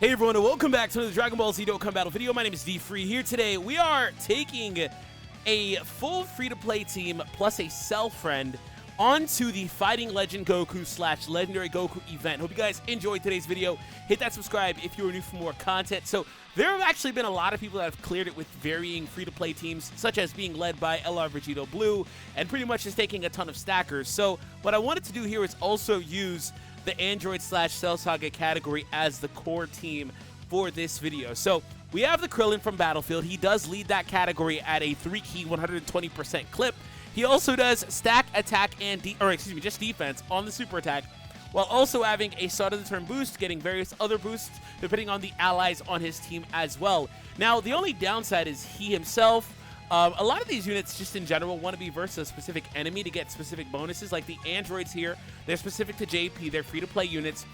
Hey everyone, and welcome back to another Dragon Ball Z Dokkan Battle video. My name is DFree. Here today, we are taking a full free-to-play team plus a Cell friend onto the Fighting Legend Goku / Legendary Goku event. Hope you guys enjoyed today's video. Hit that subscribe if you are new for more content. So there have actually been a lot of people that have cleared it with varying free-to-play teams, such as being led by LR Vegito Blue, and pretty much just taking a ton of stackers. So what I wanted to do here is also use the Android / Cell Saga category as the core team for this video. So we have the Krillin from Battlefield. He does lead that category at a 3-key 120% clip. He also does stack, attack, and just defense on the super attack, while also having a start of the turn boost, getting various other boosts depending on the allies on his team as well. Now, the only downside is he himself. A lot of these units, just in general, want to be versus a specific enemy to get specific bonuses. Like the androids here, they're specific to JP. They're free-to-play units.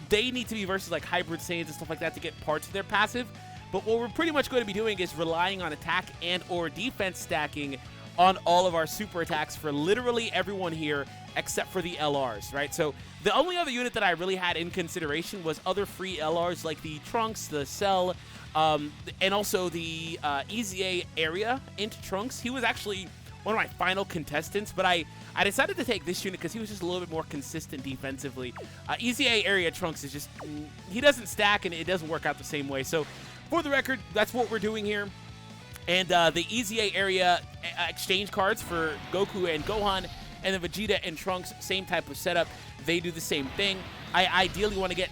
They need to be versus like hybrid Saiyans and stuff like that to get parts of their passive. But what we're pretty much going to be doing is relying on attack and or defense stacking on all of our super attacks for literally everyone here except for the LRs, right? So the only other unit that I really had in consideration was other free LRs like the Trunks, the Cell, and also the EZA area into Trunks. He was actually one of my final contestants, but I decided to take this unit because he was just a little bit more consistent defensively. EZA area Trunks is just, he doesn't stack and it doesn't work out the same way. So for the record, that's what we're doing here. And the EZA area exchange cards for Goku and Gohan, and then Vegeta and Trunks, same type of setup. They do the same thing. I ideally want to get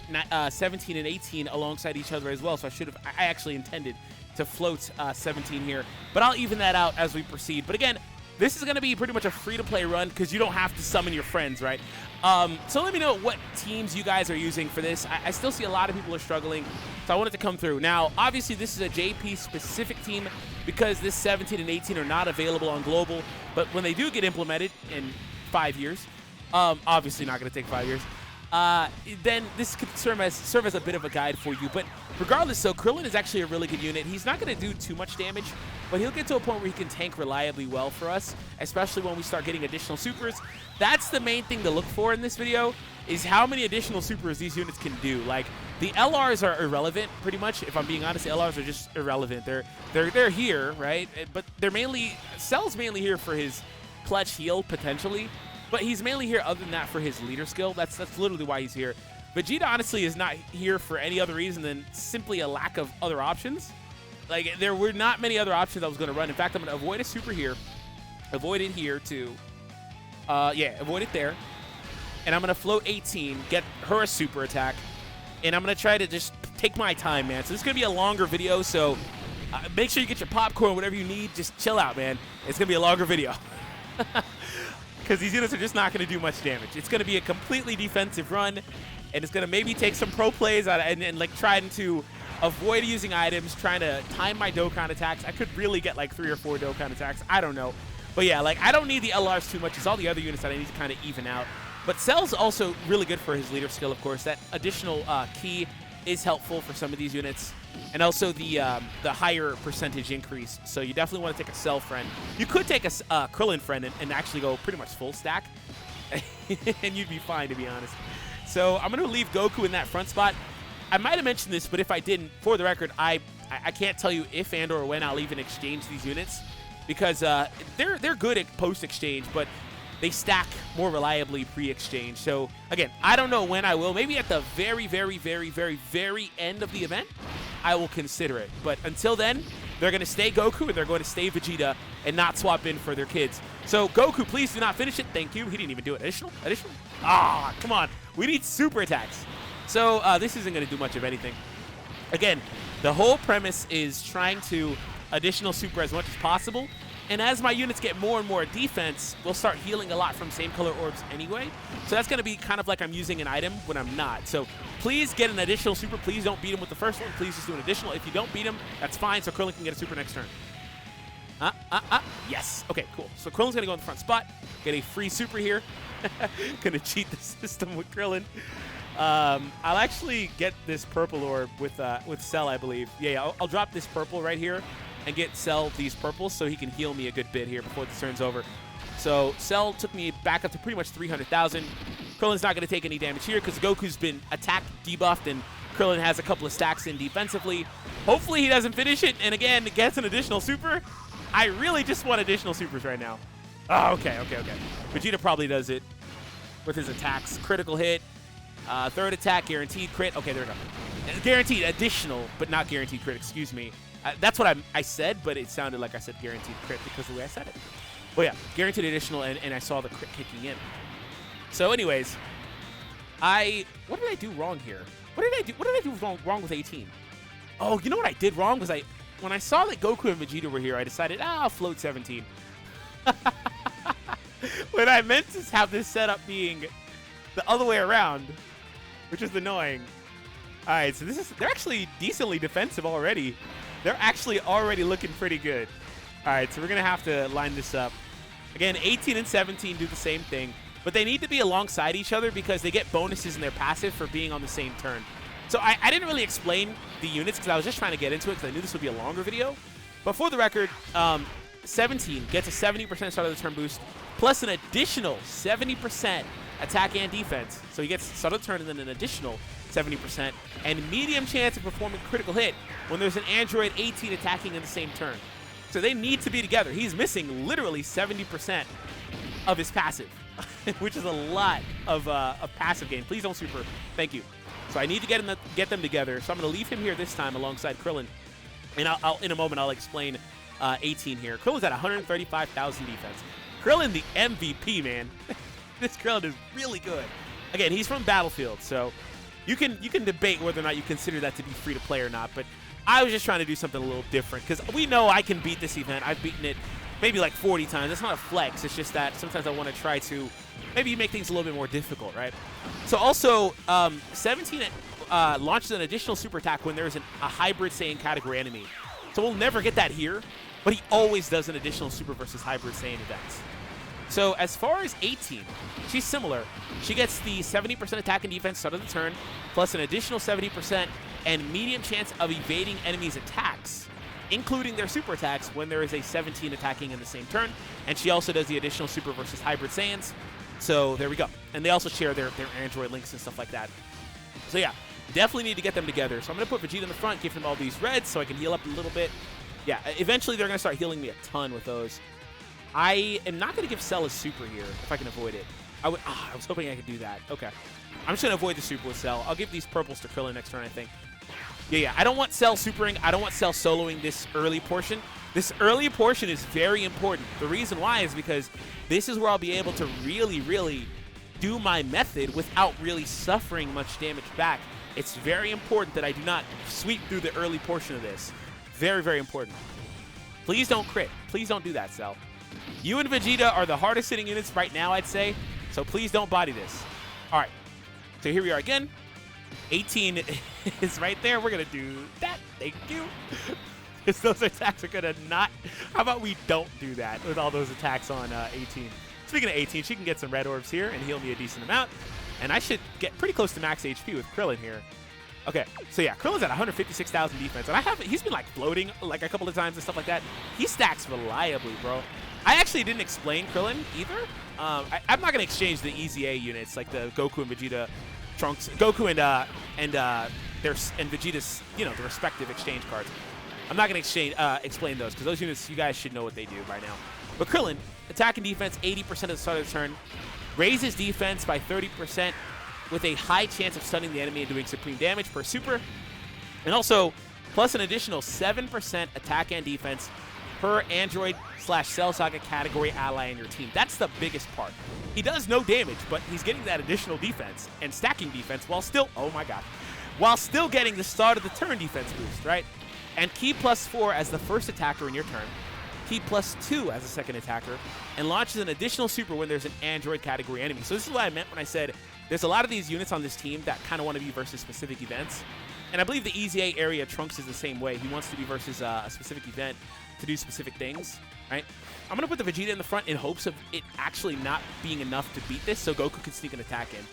17 and 18 alongside each other as well, so I actually intended to float 17 here, but I'll even that out as we proceed. But again, this is going to be pretty much a free-to-play run because you don't have to summon your friends, right? So let me know what teams you guys are using for this. I still see a lot of people are struggling, so I wanted to come through. Now, obviously, this is a JP-specific team because this 17 and 18 are not available on Global, but when they do get implemented in 5 years, obviously not going to take 5 years, then this could serve as a bit of a guide for you. But regardless, so Krillin is actually a really good unit. He's not going to do too much damage, but he'll get to a point where he can tank reliably well for us, especially when we start getting additional supers. That's the main thing to look for in this video, is how many additional supers these units can do. Like, the LRs are irrelevant, pretty much. If I'm being honest, the LRs are just irrelevant. They're here, right? But they're Cell's mainly here for his clutch heal, potentially. But he's mainly here, other than that, for his leader skill. That's literally why he's here. Vegeta, honestly, is not here for any other reason than simply a lack of other options. Like, there were not many other options I was going to run. In fact, I'm going to avoid a super here. Avoid it here, too. Yeah, avoid it there. And I'm going to float 18, get her a super attack. And I'm going to try to just take my time, man. So this is going to be a longer video, so make sure you get your popcorn, whatever you need. Just chill out, man. It's going to be a longer video. Because these units are just not going to do much damage. It's going to be a completely defensive run, and it's going to maybe take some pro plays and like trying to avoid using items, trying to time my Dokkan attacks. I could really get like 3 or 4 Dokkan attacks. I don't know. But yeah, like I don't need the LRs too much. It's all the other units that I need to kind of even out. But Cell's also really good for his leader skill, of course. That additional key is helpful for some of these units. And also the higher percentage increase. So you definitely want to take a Cell friend. You could take a Krillin friend and actually go pretty much full stack. And you'd be fine, to be honest. So I'm going to leave Goku in that front spot. I might have mentioned this, but if I didn't, for the record, I can't tell you if and or when I'll even exchange these units. Because they're good at post-exchange, but they stack more reliably pre-exchange. So, again, I don't know when I will. Maybe at the very, very, very, very, very end of the event, I will consider it. But until then, they're going to stay Goku and they're going to stay Vegeta and not swap in for their kids. So, Goku, please do not finish it. Thank you. He didn't even do it. Additional? Additional? Ah, come on. We need super attacks. So, this isn't going to do much of anything. Again, the whole premise is trying to additional super as much as possible. And as my units get more and more defense, we'll start healing a lot from same color orbs anyway. So that's going to be kind of like I'm using an item when I'm not. So please get an additional super. Please don't beat him with the first one. Please just do an additional. If you don't beat him, that's fine. So Krillin can get a super next turn. Yes. Okay, cool. So Krillin's going to go in the front spot. Get a free super here. Going to cheat the system with Krillin. I'll actually get this purple orb with Cell, I believe. Yeah, I'll drop this purple right here and get Cell these purples so he can heal me a good bit here before this turn's over. So Cell took me back up to pretty much 300,000. Krillin's not going to take any damage here because Goku's been attacked, debuffed, and Krillin has a couple of stacks in defensively. Hopefully he doesn't finish it, and again, gets an additional super. I really just want additional supers right now. Oh, okay. Vegeta probably does it with his attacks. Critical hit, third attack, guaranteed crit. Okay, there we go. Guaranteed additional, but not guaranteed crit, excuse me. That's what I said, but it sounded like I said guaranteed crit because of the way I said it. Well, yeah, guaranteed additional, and I saw the crit kicking in. So anyways, what did I do wrong here? What did I do wrong with 18? Oh, you know what I did wrong was when I saw that Goku and Vegeta were here, I decided, I'll float 17. When I meant to have this setup being the other way around, which is annoying. All right, so they're actually decently defensive already. They're actually already looking pretty good. All right, so we're going to have to line this up. Again, 18 and 17 do the same thing, but they need to be alongside each other because they get bonuses in their passive for being on the same turn. So I didn't really explain the units because I was just trying to get into it because I knew this would be a longer video. But for the record, 17 gets a 70% start of the turn boost, plus an additional 70% attack and defense. So he gets start of the turn and then an additional 70%, and medium chance of performing critical hit when there's an Android 18 attacking in the same turn. So they need to be together. He's missing literally 70% of his passive, which is a lot of passive gain. Please don't super. Thank you. So I need to get them together. So I'm going to leave him here this time alongside Krillin. And in a moment, I'll explain 18 here. Krillin's at 135,000 defense. Krillin, the MVP, man. This Krillin is really good. Again, he's from Battlefield, so you can debate whether or not you consider that to be free to play or not. But I was just trying to do something a little different because we know I can beat this event. I've beaten it maybe like 40 times. It's not a flex. It's just that sometimes I want to try to maybe make things a little bit more difficult, right? So also, 17 launches an additional super attack when there's a hybrid Saiyan category enemy. So we'll never get that here, but he always does an additional super versus hybrid Saiyan events. So as far as 18, she's similar. She gets the 70% attack and defense start of the turn, plus an additional 70% and medium chance of evading enemies' attacks, including their super attacks when there is a 17 attacking in the same turn. And she also does the additional super versus hybrid Saiyans. So there we go. And they also share their Android links and stuff like that. So yeah, definitely need to get them together. So I'm going to put Vegeta in the front, give him all these reds so I can heal up a little bit. Yeah, eventually they're going to start healing me a ton with those. I am not going to give Cell a super here if I can avoid it. I was hoping I could do that. Okay. I'm just going to avoid the super with Cell. I'll give these purples to Krillin next turn, I think. Yeah. I don't want Cell supering. I don't want Cell soloing this early portion. This early portion is very important. The reason why is because this is where I'll be able to really, really do my method without really suffering much damage back. It's very important that I do not sweep through the early portion of this. Very, very important. Please don't crit. Please don't do that, Cell. You and Vegeta are the hardest hitting units right now, I'd say. So please don't body this. All right. So here we are again. 18 is right there. We're going to do that. Thank you. Because those attacks are going to not... How about we don't do that with all those attacks on 18? Speaking of 18, she can get some red orbs here and heal me a decent amount. And I should get pretty close to max HP with Krillin here. Okay, so yeah, Krillin's at 156,000 defense. And he's been like floating like a couple of times and stuff like that. He stacks reliably, bro. I actually didn't explain Krillin either. I'm not going to exchange the easy A units like the Goku and Vegeta Trunks. Goku and Vegeta's, the respective exchange cards. I'm not going to explain those because those units, you guys should know what they do by now. But Krillin, attack and defense 80% at the start of the turn, raises defense by 30% with a high chance of stunning the enemy and doing supreme damage per super, and also plus an additional 7% attack and defense per Android/Cell Saga category ally in your team. That's the biggest part. He does no damage, but he's getting that additional defense and stacking defense while still, oh my god, while still getting the start of the turn defense boost, right? And key +4 as the first attacker in your turn, key +2 as a second attacker, and launches an additional super when there's an Android category enemy. So this is what I meant when I said there's a lot of these units on this team that kind of want to be versus specific events. And I believe the Easy A area Trunks is the same way. He wants to be versus a specific event to do specific things, right? I'm going to put the Vegeta in the front in hopes of it actually not being enough to beat this so Goku can sneak an attack in.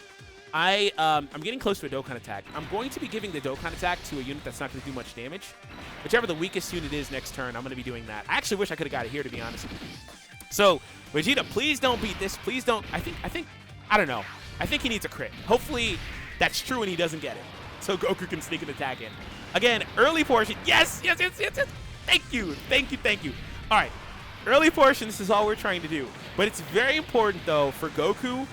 I'm getting close to a Dokkan attack. I'm going to be giving the Dokkan attack to a unit that's not going to do much damage. Whichever the weakest unit is next turn, I'm going to be doing that. I actually wish I could have got it here, to be honest. So, Vegeta, please don't beat this. Please don't. I don't know. I think he needs a crit. Hopefully, that's true and he doesn't get it. so Goku can sneak an attack in. Again, early portion. Yes, yes, yes, yes, yes. Thank you, thank you, thank you. All right, early portion, this is all we're trying to do. But it's very important, though, for Goku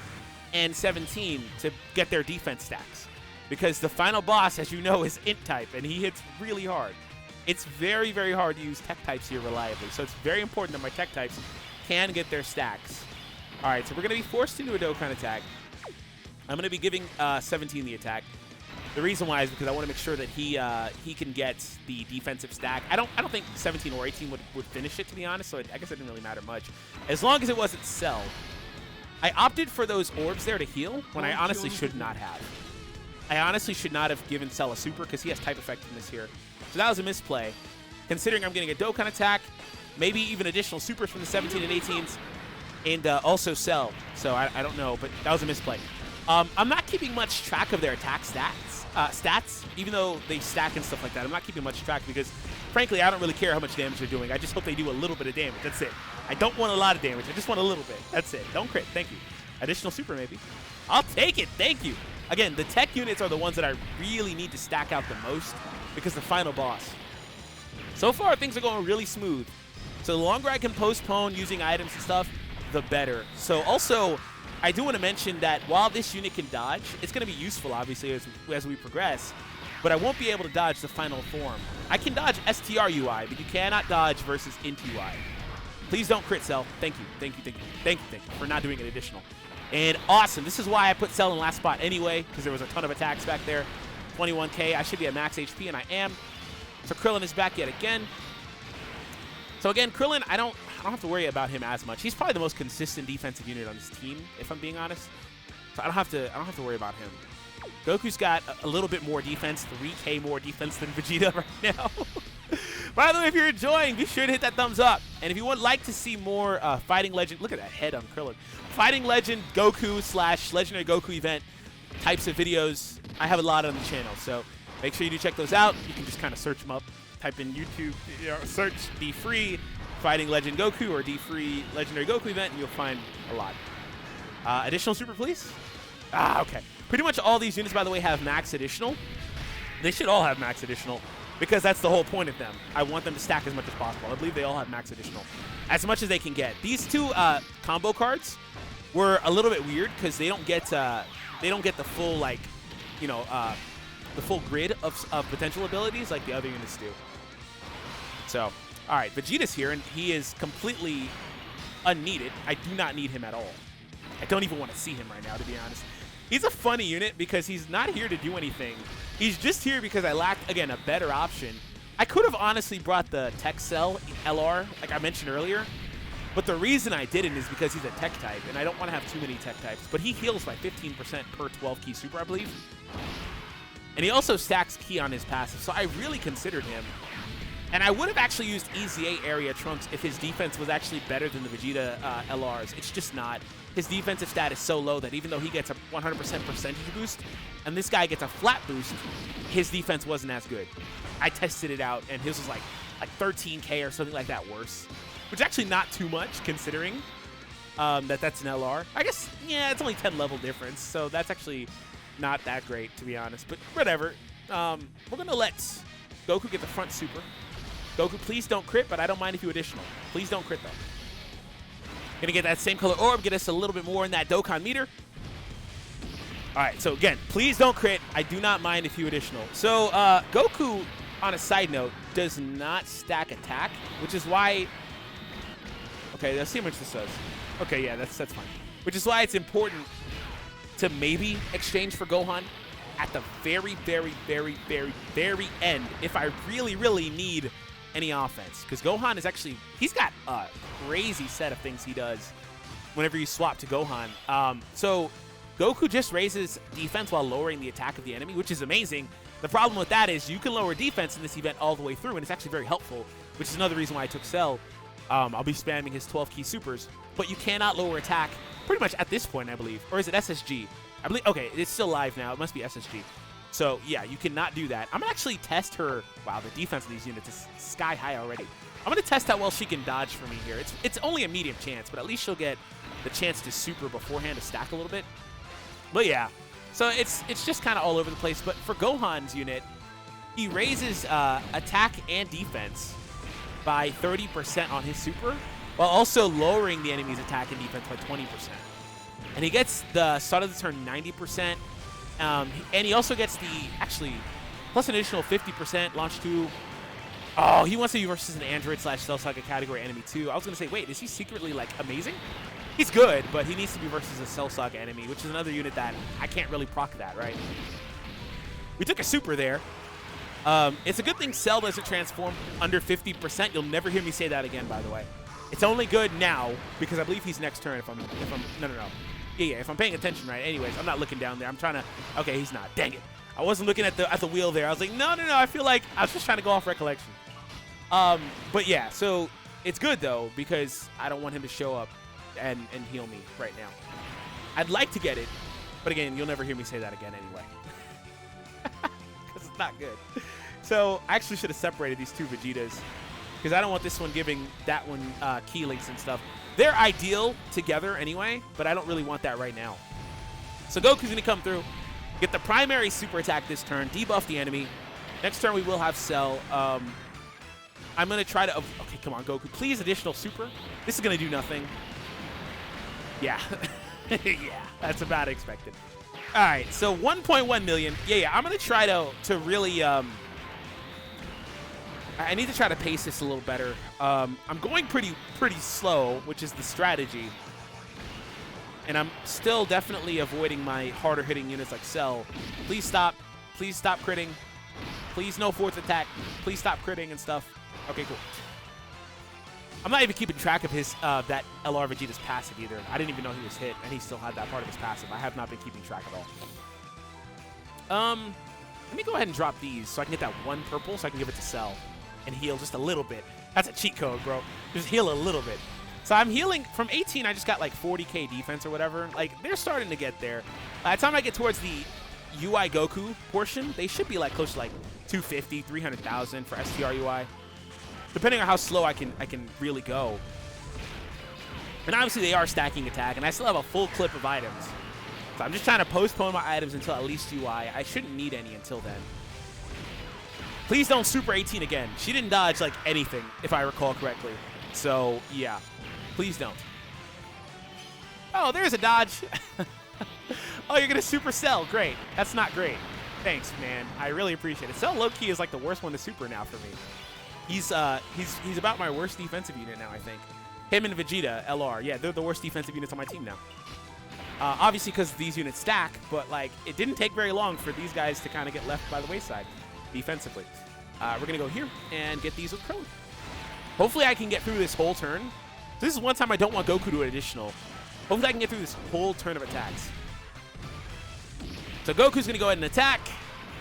and 17 to get their defense stacks. Because the final boss, as you know, is Int-type, and he hits really hard. It's very, very hard to use tech types here reliably. So it's very important that my tech types can get their stacks. All right, so we're going to be forced into a Dokkan attack. I'm going to be giving 17 the attack. The reason why is because I want to make sure that he can get the defensive stack. I don't think 17 or 18 would finish it, to be honest, so I guess it didn't really matter much. As long as it wasn't Cell. I opted for those orbs there to heal when I honestly should not have. I honestly should not have given Cell a super because he has type effectiveness here. So that was a misplay. Considering I'm getting a Dokkan attack, maybe even additional supers from the 17 and 18s, and also Cell. So I don't know, but that was a misplay. I'm not keeping much track of their attack stats, even though they stack and stuff like that. I'm not keeping much track because, frankly, I don't really care how much damage they're doing. I just hope they do a little bit of damage. That's it. I don't want a lot of damage. I just want a little bit. That's it. Don't crit. Thank you. Additional super, maybe. I'll take it. Thank you. Again, the tech units are the ones that I really need to stack out the most because the final boss. So far, things are going really smooth. So the longer I can postpone using items and stuff, the better. So also, I do want to mention that while this unit can dodge, it's going to be useful, obviously, as we progress, but I won't be able to dodge the final form. I can dodge STR UI, but you cannot dodge versus Int UI. Please don't crit Cell. Thank you, thank you, thank you, thank you, thank you for not doing an additional. And awesome. This is why I put Cell in last spot anyway, because there was a ton of attacks back there. 21k. I should be at max HP, and I am. So Krillin is back yet again. So again, Krillin, I don't have to worry about him as much. He's probably the most consistent defensive unit on this team, if I'm being honest. So I don't have to worry about him. Goku's got a little bit more defense, 3k more defense than Vegeta right now. By the way, if you're enjoying, be sure to hit that thumbs up. And if you would like to see more Fighting Legend, look at that head on Krillin. Fighting Legend Goku / Legendary Goku event types of videos, I have a lot on the channel. So make sure you do check those out. You can just kind of search them up. Type in YouTube, search DFree Fighting Legend Goku or DFree Legendary Goku event, and you'll find a lot. Additional super, please? Okay. Pretty much all these units, by the way, have max additional. They should all have max additional because that's the whole point of them. I want them to stack as much as possible. I believe they all have max additional. As much as they can get. These two combo cards were a little bit weird because they don't get the full, like, the full grid of potential abilities like the other units do. So, all right, Vegeta's here, and he is completely unneeded. I do not need him at all. I don't even want to see him right now, to be honest. He's a funny unit because he's not here to do anything. He's just here because I lacked, again, a better option. I could have honestly brought the Tech Cell LR, like I mentioned earlier, but the reason I didn't is because he's a Tech type, and I don't want to have too many Tech types. But he heals by 15% per 12 key super, I believe. And he also stacks key on his passive, so I really considered him. And I would have actually used EZA area Trunks if his defense was actually better than the Vegeta LRs. It's just not. His defensive stat is so low that even though he gets a 100% percentage boost, and this guy gets a flat boost, his defense wasn't as good. I tested it out, and his was like 13k or something like that worse, which is actually not too much considering that's an LR. I guess, yeah, it's only 10 level difference, so that's actually not that great, to be honest. But whatever. We're going to let Goku get the front super. Goku, please don't crit, but I don't mind if you additional. Please don't crit, though. Gonna get that same color orb, get us a little bit more in that Dokkan meter. All right, so again, please don't crit. I do not mind if you additional. So Goku, on a side note, does not stack attack, which is why... Okay, let's see how much this does. Okay, yeah, that's fine. Which is why it's important to maybe exchange for Gohan at the very, very, very, very, very end if I really, really need any offense. Because Gohan is actually, he's got a crazy set of things he does whenever you swap to Gohan. So Goku just raises defense while lowering the attack of the enemy, which is amazing. The problem with that is you can lower defense in this event all the way through, and it's actually very helpful, which is another reason why I took Cell. I'll be spamming his 12 key supers, but you cannot lower attack pretty much at this point, I believe. Or is it SSG? I believe, okay, it's still live now. It must be SSG. So, yeah, you cannot do that. I'm going to actually test her. Wow, the defense of these units is sky high already. I'm going to test how well she can dodge for me here. It's only a medium chance, but at least she'll get the chance to super beforehand to stack a little bit. But, yeah, So it's just kind of all over the place. But for Gohan's unit, he raises attack and defense by 30% on his super, while also lowering the enemy's attack and defense by 20%. And he gets the start of the turn 90%. And he also gets the, actually, plus an additional 50% launch 2. Oh, he wants to be versus an Android / Cell Saga category enemy too. I was going to say, wait, is he secretly, like, amazing? He's good, but he needs to be versus a Cell Saga enemy, which is another unit that I can't really proc that, right? We took a super there. It's a good thing Cell doesn't transform under 50%. You'll never hear me say that again, by the way. It's only good now because I believe he's next turn if I'm no. Yeah, if I'm paying attention right. Anyways, I'm not looking down there. I'm trying to, okay, he's not. Dang it. I wasn't looking at the wheel there. I was like, no. I feel like I was just trying to go off recollection. But yeah, so it's good though because I don't want him to show up and heal me right now. I'd like to get it, but again, you'll never hear me say that again anyway. Because it's not good. So I actually should have separated these two Vegetas because I don't want this one giving that one key links and stuff. They're ideal together anyway, but I don't really want that right now. So Goku's going to come through, get the primary super attack this turn, debuff the enemy. Next turn we will have Cell. I'm going to try to... Okay, come on, Goku. Please, additional super. This is going to do nothing. Yeah. Yeah, that's about expected. All right, so 1.1 million. Yeah, I'm going to try to really... I need to try to pace this a little better. I'm going pretty slow, which is the strategy. And I'm still definitely avoiding my harder hitting units like Cell. Please stop. Please stop critting. Please no fourth attack. Please stop critting and stuff. Okay, cool. I'm not even keeping track of his that LR Vegeta's passive either. I didn't even know he was hit, and he still had that part of his passive. I have not been keeping track at all. Let me go ahead and drop these so I can get that one purple so I can give it to Cell and heal just a little bit. That's a cheat code, bro. Just heal a little bit. So I'm healing from 18. I just got like 40k defense or whatever. Like, they're starting to get there. By the time I get towards the UI Goku portion, they should be like close to like 250, 300,000 for STR UI. Depending on how slow I can really go. And obviously they are stacking attack, and I still have a full clip of items. So I'm just trying to postpone my items until at least UI. I shouldn't need any until then. Please don't Super 18 again. She didn't dodge like anything, if I recall correctly. So yeah, please don't. Oh, there's a dodge. Oh, you're gonna Super Cell. Great. That's not great. Thanks, man. I really appreciate it. Cell low-key is like the worst one to super now for me. He's about my worst defensive unit now, I think. Him and Vegeta, LR. Yeah, they're the worst defensive units on my team now. Obviously because these units stack, but like it didn't take very long for these guys to kind of get left by the wayside defensively. We're going to go here and get these with Krillin. Hopefully I can get through this whole turn. This is one time I don't want Goku to an additional. Hopefully I can get through this whole turn of attacks. So Goku's going to go ahead and attack.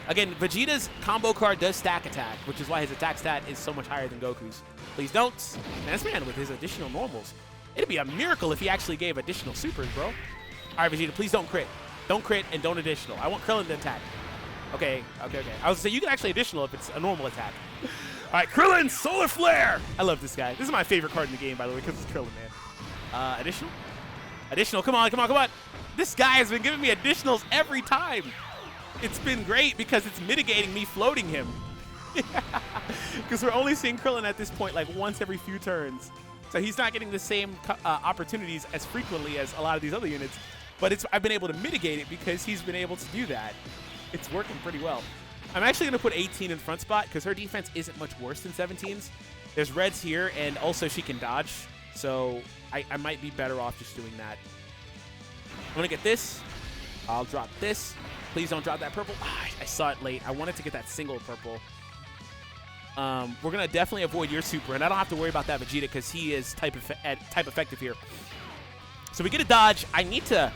Again, Vegeta's combo card does stack attack, which is why his attack stat is so much higher than Goku's. Please don't. And this man with his additional normals. It'd be a miracle if he actually gave additional supers, bro. All right, Vegeta, please don't crit. Don't crit and don't additional. I want Krillin to attack. Okay. I was going to say, you can actually additional if it's a normal attack. All right, Krillin, Solar Flare. I love this guy. This is my favorite card in the game, by the way, because it's Krillin, man. Additional? Additional, come on. This guy has been giving me additionals every time. It's been great because it's mitigating me floating him. Because we're only seeing Krillin at this point like once every few turns. So he's not getting the same opportunities as frequently as a lot of these other units. But I've been able to mitigate it because he's been able to do that. It's working pretty well. I'm actually going to put 18 in front spot because her defense isn't much worse than 17's. There's reds here, and also she can dodge. So I might be better off just doing that. I'm going to get this. I'll drop this. Please don't drop that purple. I saw it late. I wanted to get that single purple. We're going to definitely avoid your super, and I don't have to worry about that Vegeta because he is type effective here. So we get a dodge. I need to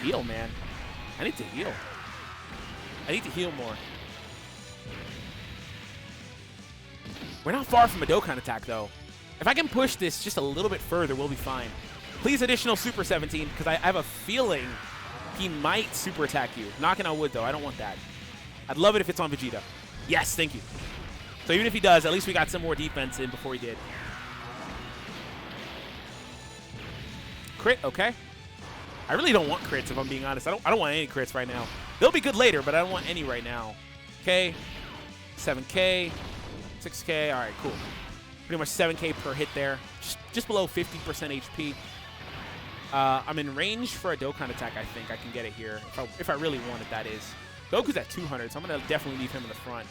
heal, man. I need to heal. I need to heal more. We're not far from a Dokkan attack, though. If I can push this just a little bit further, we'll be fine. Please additional Super 17, because I have a feeling he might super attack you. Knocking on wood, though. I don't want that. I'd love it if it's on Vegeta. Yes, thank you. So even if he does, at least we got some more defense in before he did. Crit, okay. I really don't want crits, if I'm being honest. I don't want any crits right now. They'll be good later, but I don't want any right now. Okay, 7K, 6K. All right, cool. Pretty much 7K per hit there. Just below 50% HP. I'm in range for a Dokkan attack, I think. I can get it here. If I really want it, that is. Goku's at 200, so I'm going to definitely leave him in the front.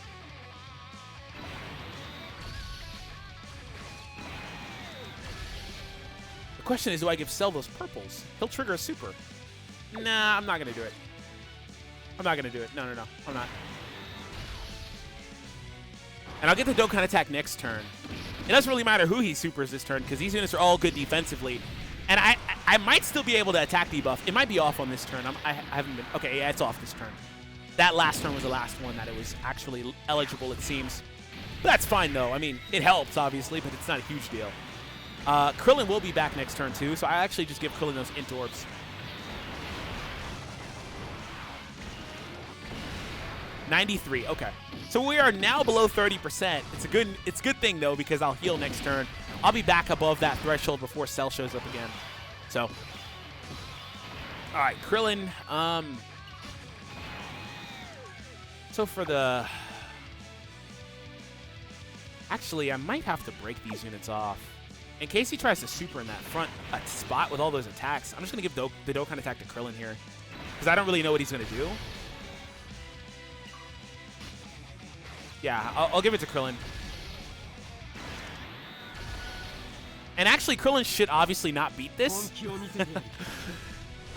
The question is, do I give Cell those purples? He'll trigger a super. Nah, I'm not going to do it. I'm not going to do it. No, I'm not. And I'll get the Dokkan attack next turn. It doesn't really matter who he supers this turn, because these units are all good defensively. And I might still be able to attack debuff. It might be off on this turn. I haven't been... Okay, yeah, it's off this turn. That last turn was the last one that it was actually eligible, it seems. But that's fine, though. I mean, it helps, obviously, but it's not a huge deal. Krillin will be back next turn, too, so I actually just give Krillin those Int orbs. $93, okay. So we are now below 30%. It's a good thing, though, because I'll heal next turn. I'll be back above that threshold before Cell shows up again. So, all right, Krillin. So for the... Actually, I might have to break these units off. In case he tries to super in that front spot with all those attacks, I'm just going to give the Dokkan attack to Krillin here. Because I don't really know what he's going to do. Yeah, I'll give it to Krillin. And actually, Krillin should obviously not beat this.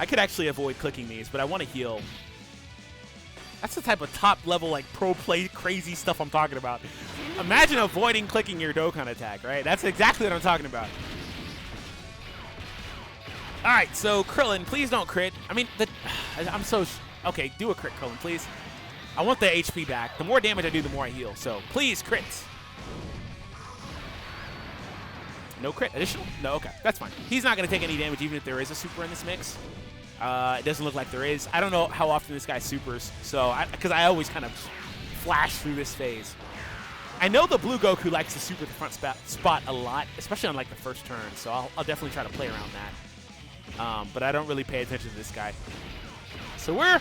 I could actually avoid clicking these, but I want to heal. That's the type of top-level, like, pro-play crazy stuff I'm talking about. Imagine avoiding clicking your Dokkan attack, right? That's exactly what I'm talking about. All right, so Krillin, please don't crit. I mean, I'm so... Okay, do a crit, Krillin, please. I want the HP back. The more damage I do, the more I heal. So, please, crit. No crit. Additional? No, okay. That's fine. He's not going to take any damage even if there is a super in this mix. It doesn't look like there is. I don't know how often this guy supers, so because I always kind of flash through this phase. I know the blue Goku likes to super the front spot a lot, especially on like the first turn, so I'll definitely try to play around that. But I don't really pay attention to this guy. So we're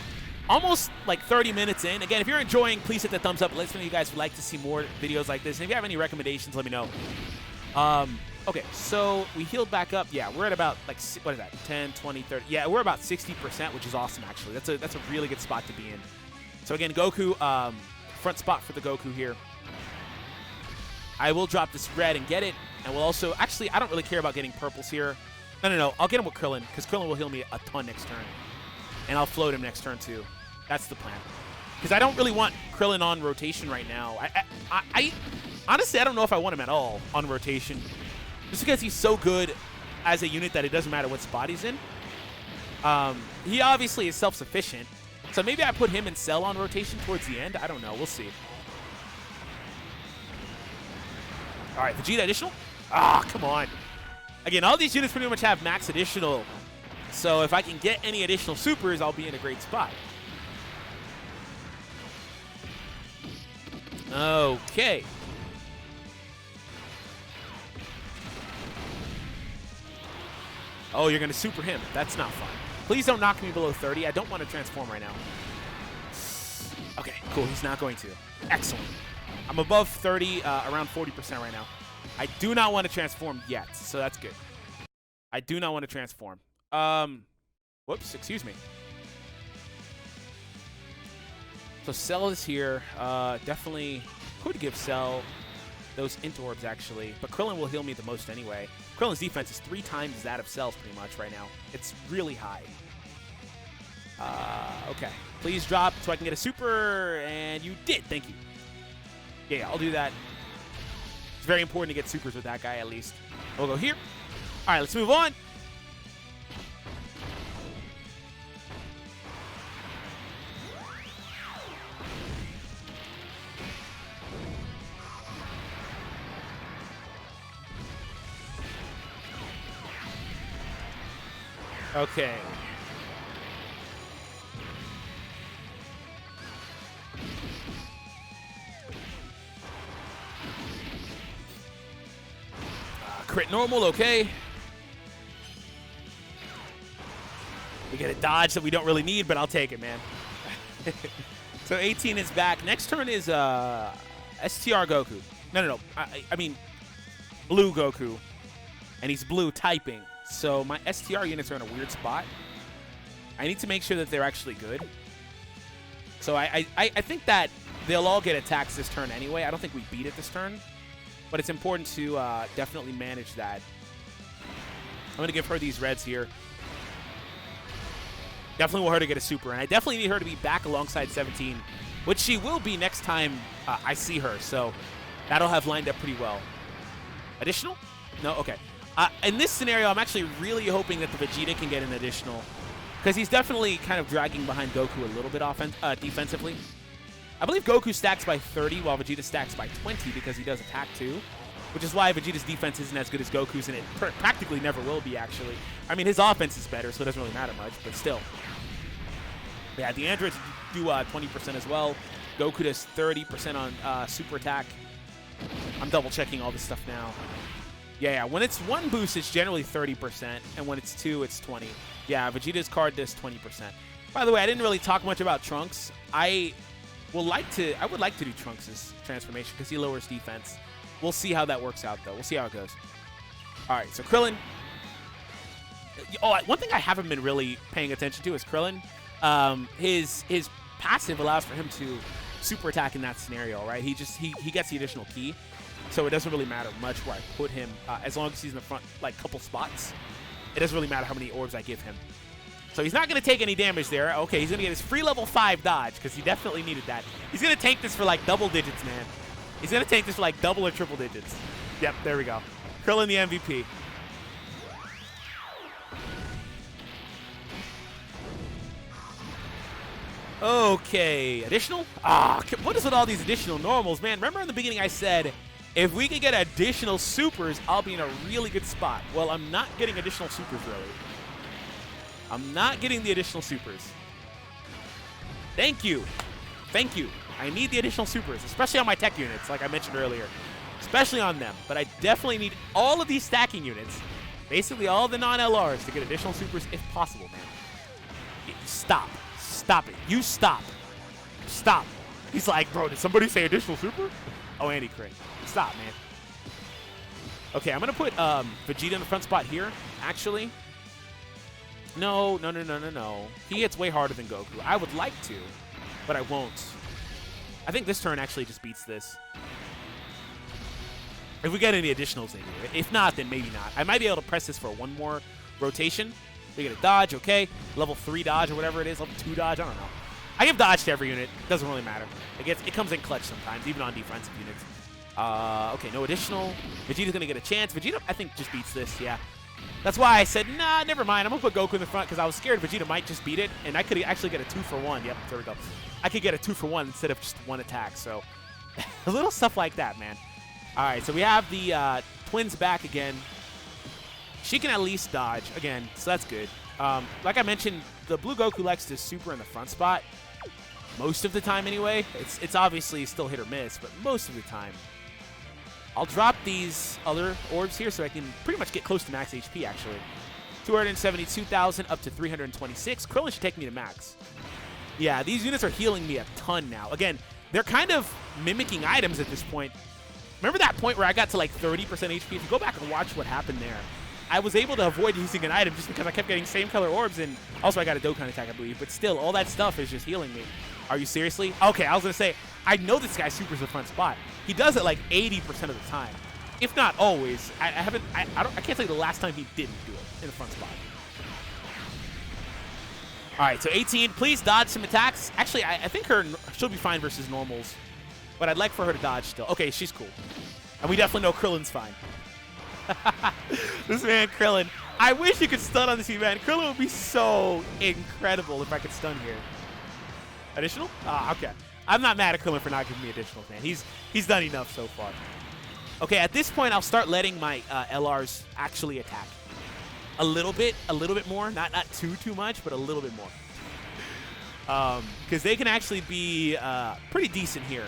almost like 30 minutes in. Again, if you're enjoying, please hit the thumbs up. Let us know you guys would like to see more videos like this. And if you have any recommendations, let me know. Okay, so we healed back up. Yeah, we're at about, like, what is that, 10, 20, 30? Yeah, we're about 60%, which is awesome, actually. That's a really good spot to be in. So, again, Goku, front spot for the Goku here. I will drop this red and get it. And we'll also, actually, I don't really care about getting purples here. No. I'll get him with Krillin, because Krillin will heal me a ton next turn. And I'll float him next turn, too. That's the plan. Because I don't really want Krillin on rotation right now. Honestly, I don't know if I want him at all on rotation. Just because he's so good as a unit that it doesn't matter what spot he's in. He obviously is self-sufficient. So maybe I put him and Cell on rotation towards the end. I don't know. We'll see. All right, Vegeta additional. Ah, come on. Again, all these units pretty much have max additional. So if I can get any additional supers, I'll be in a great spot. Okay. Oh, you're going to super him. That's not fun. Please don't knock me below 30. I don't want to transform right now. Okay, cool. He's not going to. Excellent. I'm above 30, around 40% right now. I do not want to transform yet, so that's good. I do not want to transform. Whoops, excuse me. So Cell is here. Definitely could give Cell those Int orbs, actually. But Krillin will heal me the most anyway. Krillin's defense is 3 times that of Cell's pretty much right now. It's really high. Okay. Please drop so I can get a super. And you did. Thank you. Yeah, I'll do that. It's very important to get supers with that guy, at least. We'll go here. All right, let's move on. Okay. Crit normal, okay. We get a dodge that we don't really need, but I'll take it, man. So 18 is back. Next turn is STR Goku. No. I mean, blue Goku. And he's blue typing. So my STR units are in a weird spot. I need to make sure that they're actually good. So I think that they'll all get attacks this turn anyway. I don't think we beat it this turn. But it's important to definitely manage that. I'm going to give her these reds here. Definitely want her to get a super. And I definitely need her to be back alongside 17, which she will be next time I see her. So that'll have lined up pretty well. Additional? No? Okay. In this scenario, I'm actually really hoping that the Vegeta can get an additional, because he's definitely kind of dragging behind Goku a little bit defensively. I believe Goku stacks by 30 while Vegeta stacks by 20 because he does attack too, which is why Vegeta's defense isn't as good as Goku's, and it practically never will be, actually. I mean, his offense is better, so it doesn't really matter much, but still. Yeah, the androids do 20% as well. Goku does 30% on super attack. I'm double-checking all this stuff now. Yeah, when it's one boost, it's generally 30%, and when it's two, it's 20. Yeah, Vegeta's card does 20%. By the way, I didn't really talk much about Trunks. I would like to do Trunks' transformation because he lowers defense. We'll see how that works out, though. We'll see how it goes. All right, so Krillin. Oh, one thing I haven't been really paying attention to is Krillin. His passive allows for him to super attack in that scenario, right? He gets the additional ki, so it doesn't really matter much where I put him as long as he's in the front, like, couple spots. It doesn't really matter how many orbs I give him. So he's not going to take any damage there. Okay, he's going to get his free level 5 dodge because he definitely needed that. He's going to tank this for, like, double digits, man. He's going to tank this for, like, double or triple digits. Yep, there we go. Krillin the MVP. Okay, additional? What is with all these additional normals, man? Remember in the beginning I said, if we could get additional supers, I'll be in a really good spot. Well, I'm not getting additional supers, really. I'm not getting the additional supers. Thank you. Thank you. I need the additional supers, especially on my tech units, like I mentioned earlier. Especially on them. But I definitely need all of these stacking units, basically all the non-LRs, to get additional supers if possible, man. Stop. Stop it. You stop. Stop. He's like, bro, did somebody say additional super? Oh, Andy Craig. Stop, man. Okay, I'm going to put Vegeta in the front spot here, actually. No. He hits way harder than Goku. I would like to, but I won't. I think this turn actually just beats this. If we get any additionals, maybe. If not, then maybe not. I might be able to press this for one more rotation. We get a dodge, okay. Level 3 dodge or whatever it is. Level 2 dodge, I don't know. I give dodge to every unit. Doesn't really matter. It comes in clutch sometimes, even on defensive units. Okay, no additional. Vegeta's going to get a chance. Vegeta, I think, just beats this, yeah. That's why I said, nah, never mind. I'm going to put Goku in the front because I was scared Vegeta might just beat it, and I could actually get a 2-for-1. Yep, there we go. I could get a 2-for-1 instead of just one attack, so a little stuff like that, man. All right, so we have the twins back again. She can at least dodge again, so that's good. Like I mentioned, the blue Goku likes to super in the front spot most of the time anyway. It's obviously still hit or miss, but most of the time. I'll drop these other orbs here so I can pretty much get close to max HP, actually. 272,000 up to 326. Krillin should take me to max. Yeah, these units are healing me a ton now. Again, they're kind of mimicking items at this point. Remember that point where I got to like 30% HP? If you go back and watch what happened there, I was able to avoid using an item just because I kept getting same color orbs, and also I got a Dokkan attack, I believe. But still, all that stuff is just healing me. Are you seriously? Okay, I was going to say, I know this guy supers the front spot. He does it like 80% of the time, if not always. I can't tell you the last time he didn't do it in the front spot. All right, so 18, please dodge some attacks. Actually, I think she'll be fine versus normals, but I'd like for her to dodge still. Okay, she's cool. And we definitely know Krillin's fine. This man, Krillin. I wish you could stun on this event. Krillin would be so incredible if I could stun here. Additional? Okay. I'm not mad at Krillin for not giving me additional, man. He's done enough so far. Okay, at this point, I'll start letting my LRs actually attack. A little bit more. Not too much, but a little bit more. Because they can actually be pretty decent here.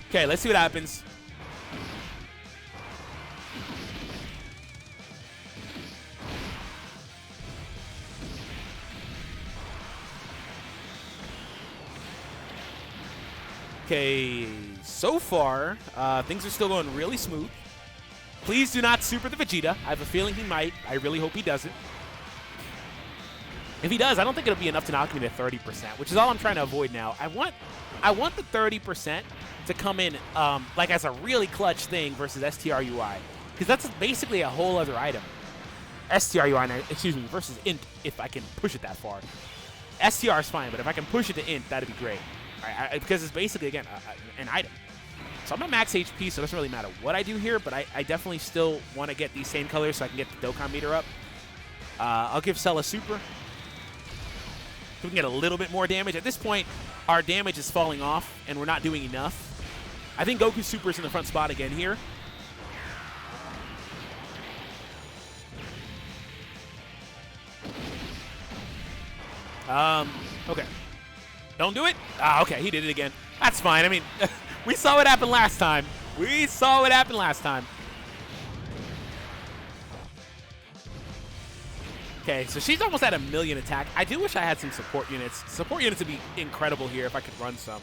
Okay, let's see what happens. Okay, so far, things are still going really smooth. Please do not super the Vegeta. I have a feeling he might. I really hope he doesn't. If he does, I don't think it'll be enough to knock me to 30%, which is all I'm trying to avoid now. I want the 30% to come in like as a really clutch thing versus STRUI, because that's basically a whole other item. STRUI, excuse me, versus Int, if I can push it that far. STR is fine, but if I can push it to Int, that'd be great. Because it's basically, again, an item. So I'm at max HP, so it doesn't really matter what I do here, but I definitely still want to get these same colors so I can get the Dokkan meter up. I'll give Cell a super. So we can get a little bit more damage. At this point, our damage is falling off, and we're not doing enough. I think Goku's super is in the front spot again here. Okay. Don't do it? Ah, okay, he did it again. That's fine. I mean, we saw what happened last time. We saw what happened last time. Okay, so she's almost at 1,000,000 attack. I do wish I had some support units. Support units would be incredible here if I could run some.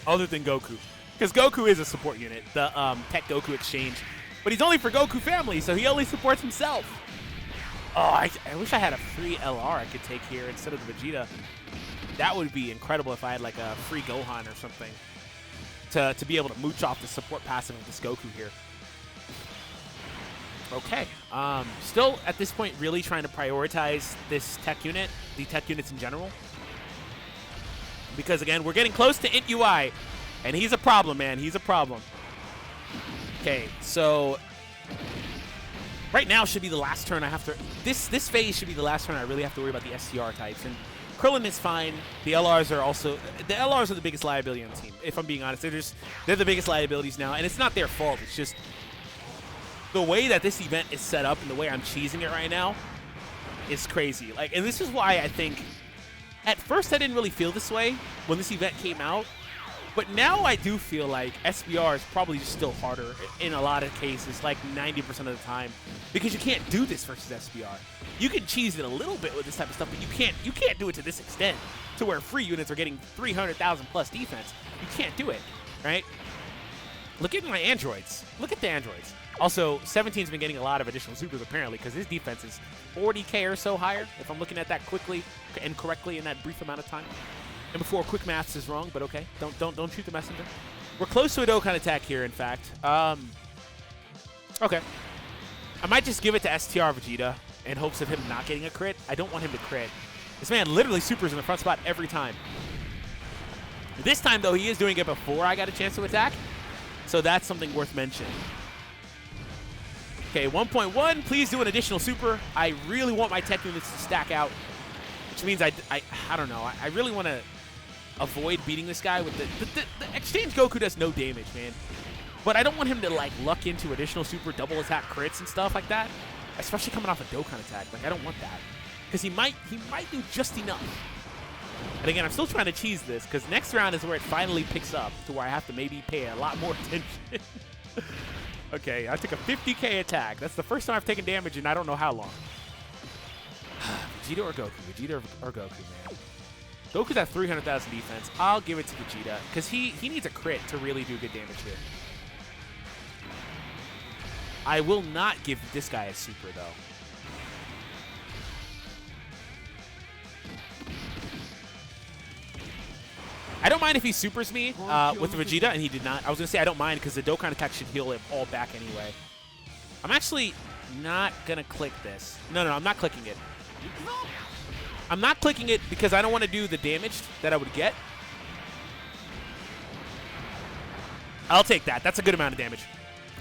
Other than Goku. Because Goku is a support unit, the Tech Goku exchange. But he's only for Goku family, so he only supports himself. Oh, I wish I had a free LR I could take here instead of the Vegeta. That would be incredible if I had like a free Gohan or something to be able to mooch off the support passive of this Goku here. Okay. Still, at this point, really trying to prioritize this tech unit, the tech units in general. Because, again, we're getting close to Int UI, and he's a problem, man. He's a problem. Okay, so right now should be the last turn I have to... This phase should be the last turn I really have to worry about the STR types. And Krillin is fine. The LRs are also... The LRs are the biggest liability on the team, if I'm being honest. They're the biggest liabilities now, and it's not their fault. It's just the way that this event is set up and the way I'm cheesing it right now is crazy. Like, and this is why I think... At first, I didn't really feel this way when this event came out. But now I do feel like SBR is probably just still harder in a lot of cases, like 90% of the time, because you can't do this versus SBR. You can cheese it a little bit with this type of stuff, but you can't do it to this extent, to where free units are getting 300,000 plus defense. You can't do it, right? Look at my androids. Look at the androids. Also, 17's been getting a lot of additional supers apparently, because his defense is 40k or so higher, if I'm looking at that quickly and correctly in that brief amount of time. And before quick maths is wrong, but okay. Don't shoot the messenger. We're close to a Dokkan attack here, in fact. Okay. I might just give it to STR Vegeta in hopes of him not getting a crit. I don't want him to crit. This man literally supers in the front spot every time. This time, though, he is doing it before I got a chance to attack. So that's something worth mentioning. Okay, 1.1. Please do an additional super. I really want my tech units to stack out, which means I don't know. I really want to avoid beating this guy with the exchange Goku does no damage, man. But I don't want him to like luck into additional super double attack crits and stuff like that, especially coming off a Dokkan attack. Like, I don't want that, because he might do just enough. And again, I'm still trying to cheese this, because next round is where it finally picks up to where I have to maybe pay a lot more attention. Okay, I took a 50k attack. That's the first time I've taken damage in I don't know how long. Vegeta or Goku? Vegeta or Goku, man. Goku's at 300,000 defense. I'll give it to Vegeta, because he needs a crit to really do good damage here. I will not give this guy a super, though. I don't mind if he supers me with Vegeta, and he did not. I was going to say I don't mind, because the Dokkan attack should heal him all back anyway. I'm actually not going to click this. No, I'm not clicking it. I'm not clicking it because I don't want to do the damage that I would get. I'll take that. That's a good amount of damage.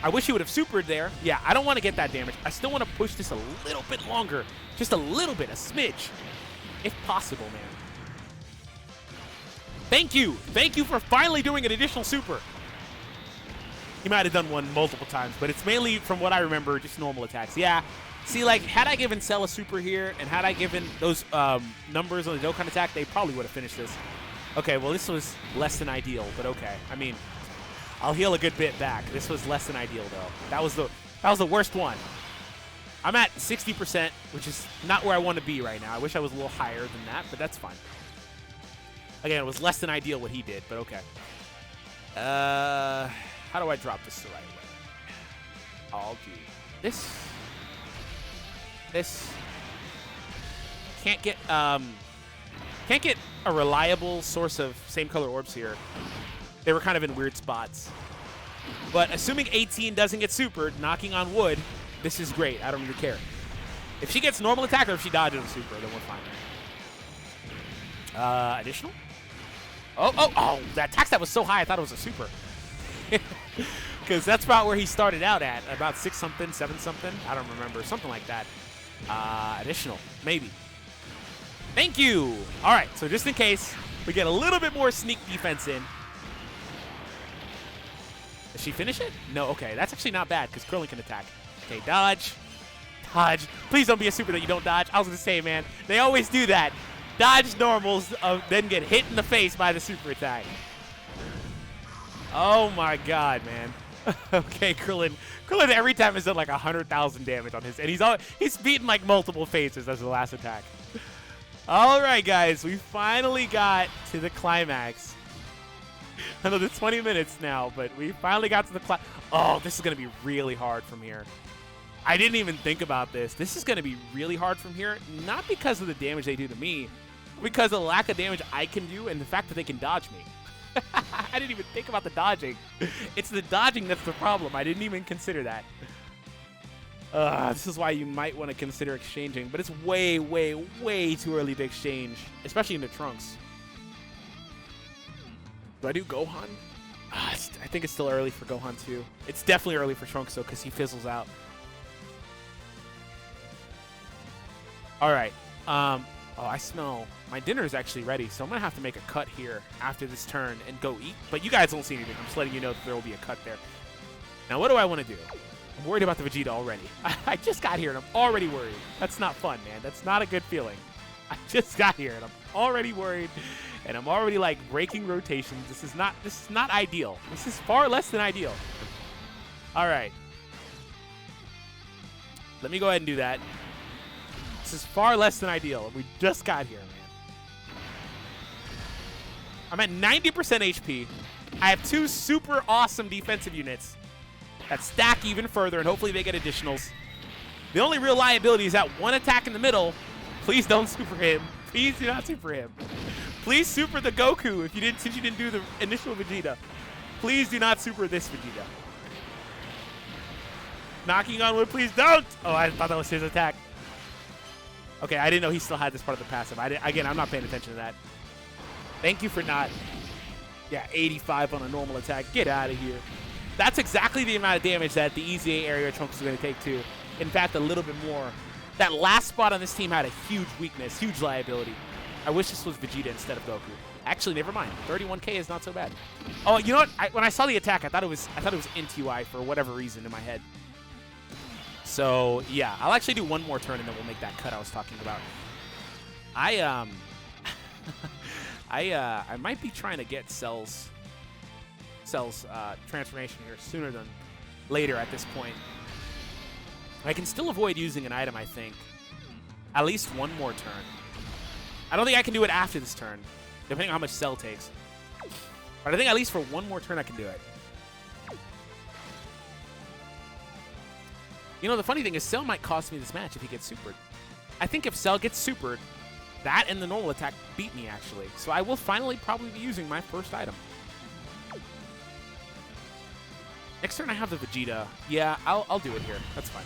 I wish he would have supered there. Yeah, I don't want to get that damage. I still want to push this a little bit longer. Just a little bit, a smidge. If possible, man. Thank you. Thank you for finally doing an additional super. He might have done one multiple times, but it's mainly, from what I remember, just normal attacks. Yeah. See, like, had I given Cell a super here, and had I given those numbers on the Dokkan attack, they probably would have finished this. Okay, well, this was less than ideal, but okay. I mean, I'll heal a good bit back. This was less than ideal, though. That was the worst one. I'm at 60%, which is not where I want to be right now. I wish I was a little higher than that, but that's fine. Again, it was less than ideal what he did, but okay. How do I drop this the right way? I'll do this. This. Can't get a reliable source of same color orbs here. They were kind of in weird spots. But assuming 18 doesn't get supered, knocking on wood, this is great. I don't really care. If she gets normal attack or if she dodges a super, then we're fine. Additional? Oh, that attack stat was so high I thought it was a super. Because that's about where he started out at. About 6-something, 7-something. I don't remember. Something like that. Additional. Maybe. Thank you. All right, so just in case we get a little bit more sneak defense in. Does she finish it? No, okay. That's actually not bad because Krillin can attack. Okay, dodge. Dodge. Please don't be a super that you don't dodge. I was going to say, man, they always do that. Dodge normals, then get hit in the face by the super attack. Oh, my God, man. Okay, Krillin every time has done like 100,000 damage on his, and he's beaten like multiple phases as the last attack. All right, guys, we finally got to the climax. Another 20 minutes now, but we finally got to the climax. Oh, this is going to be really hard from here. I didn't even think about this. This is going to be really hard from here, not because of the damage they do to me, but because of the lack of damage I can do and the fact that they can dodge me. I didn't even think about the dodging. It's the dodging that's the problem. I didn't even consider that. This is why you might want to consider exchanging, but it's way, way, way too early to exchange, especially in the Trunks. Do I do Gohan? I think it's still early for Gohan too. It's definitely early for Trunks though, because he fizzles out. All right. Oh, I smell my dinner is actually ready, so I'm gonna have to make a cut here after this turn and go eat. But you guys won't see anything. I'm just letting you know that there will be a cut there. Now, what do I want to do? I'm worried about the Vegeta already. I just got here and I'm already worried. That's not fun, man. That's not a good feeling. I just got here and I'm already worried, and I'm already like breaking rotations. This is not ideal. This is far less than ideal. All right. Let me go ahead and do that. This is far less than ideal. We just got here, man. I'm at 90% HP. I have 2 super awesome defensive units that stack even further, and hopefully they get additionals. The only real liability is that one attack in the middle. Please don't super him. Please do not super him. Please super the Goku since you didn't do the initial Vegeta. Please do not super this Vegeta. Knocking on wood, please don't. Oh, I thought that was his attack. Okay, I didn't know he still had this part of the passive. Again, I'm not paying attention to that. Thank you for not. Yeah, 85 on a normal attack. Get out of here. That's exactly the amount of damage that the EZA area Trunks is going to take too. In fact, a little bit more. That last spot on this team had a huge weakness, huge liability. I wish this was Vegeta instead of Goku. Actually, never mind. 31K is not so bad. Oh, you know what? When I saw the attack, I thought it was Int-type for whatever reason in my head. So yeah, I'll actually do one more turn and then we'll make that cut I was talking about. I might be trying to get Cell's transformation here sooner than later at this point. I can still avoid using an item, I think. At least one more turn. I don't think I can do it after this turn, depending on how much Cell takes. But I think at least for one more turn I can do it. You know, the funny thing is Cell might cost me this match if he gets supered. I think if Cell gets supered, that and the normal attack beat me, actually. So I will finally probably be using my first item. Next turn I have the Vegeta. Yeah, I'll do it here. That's fine.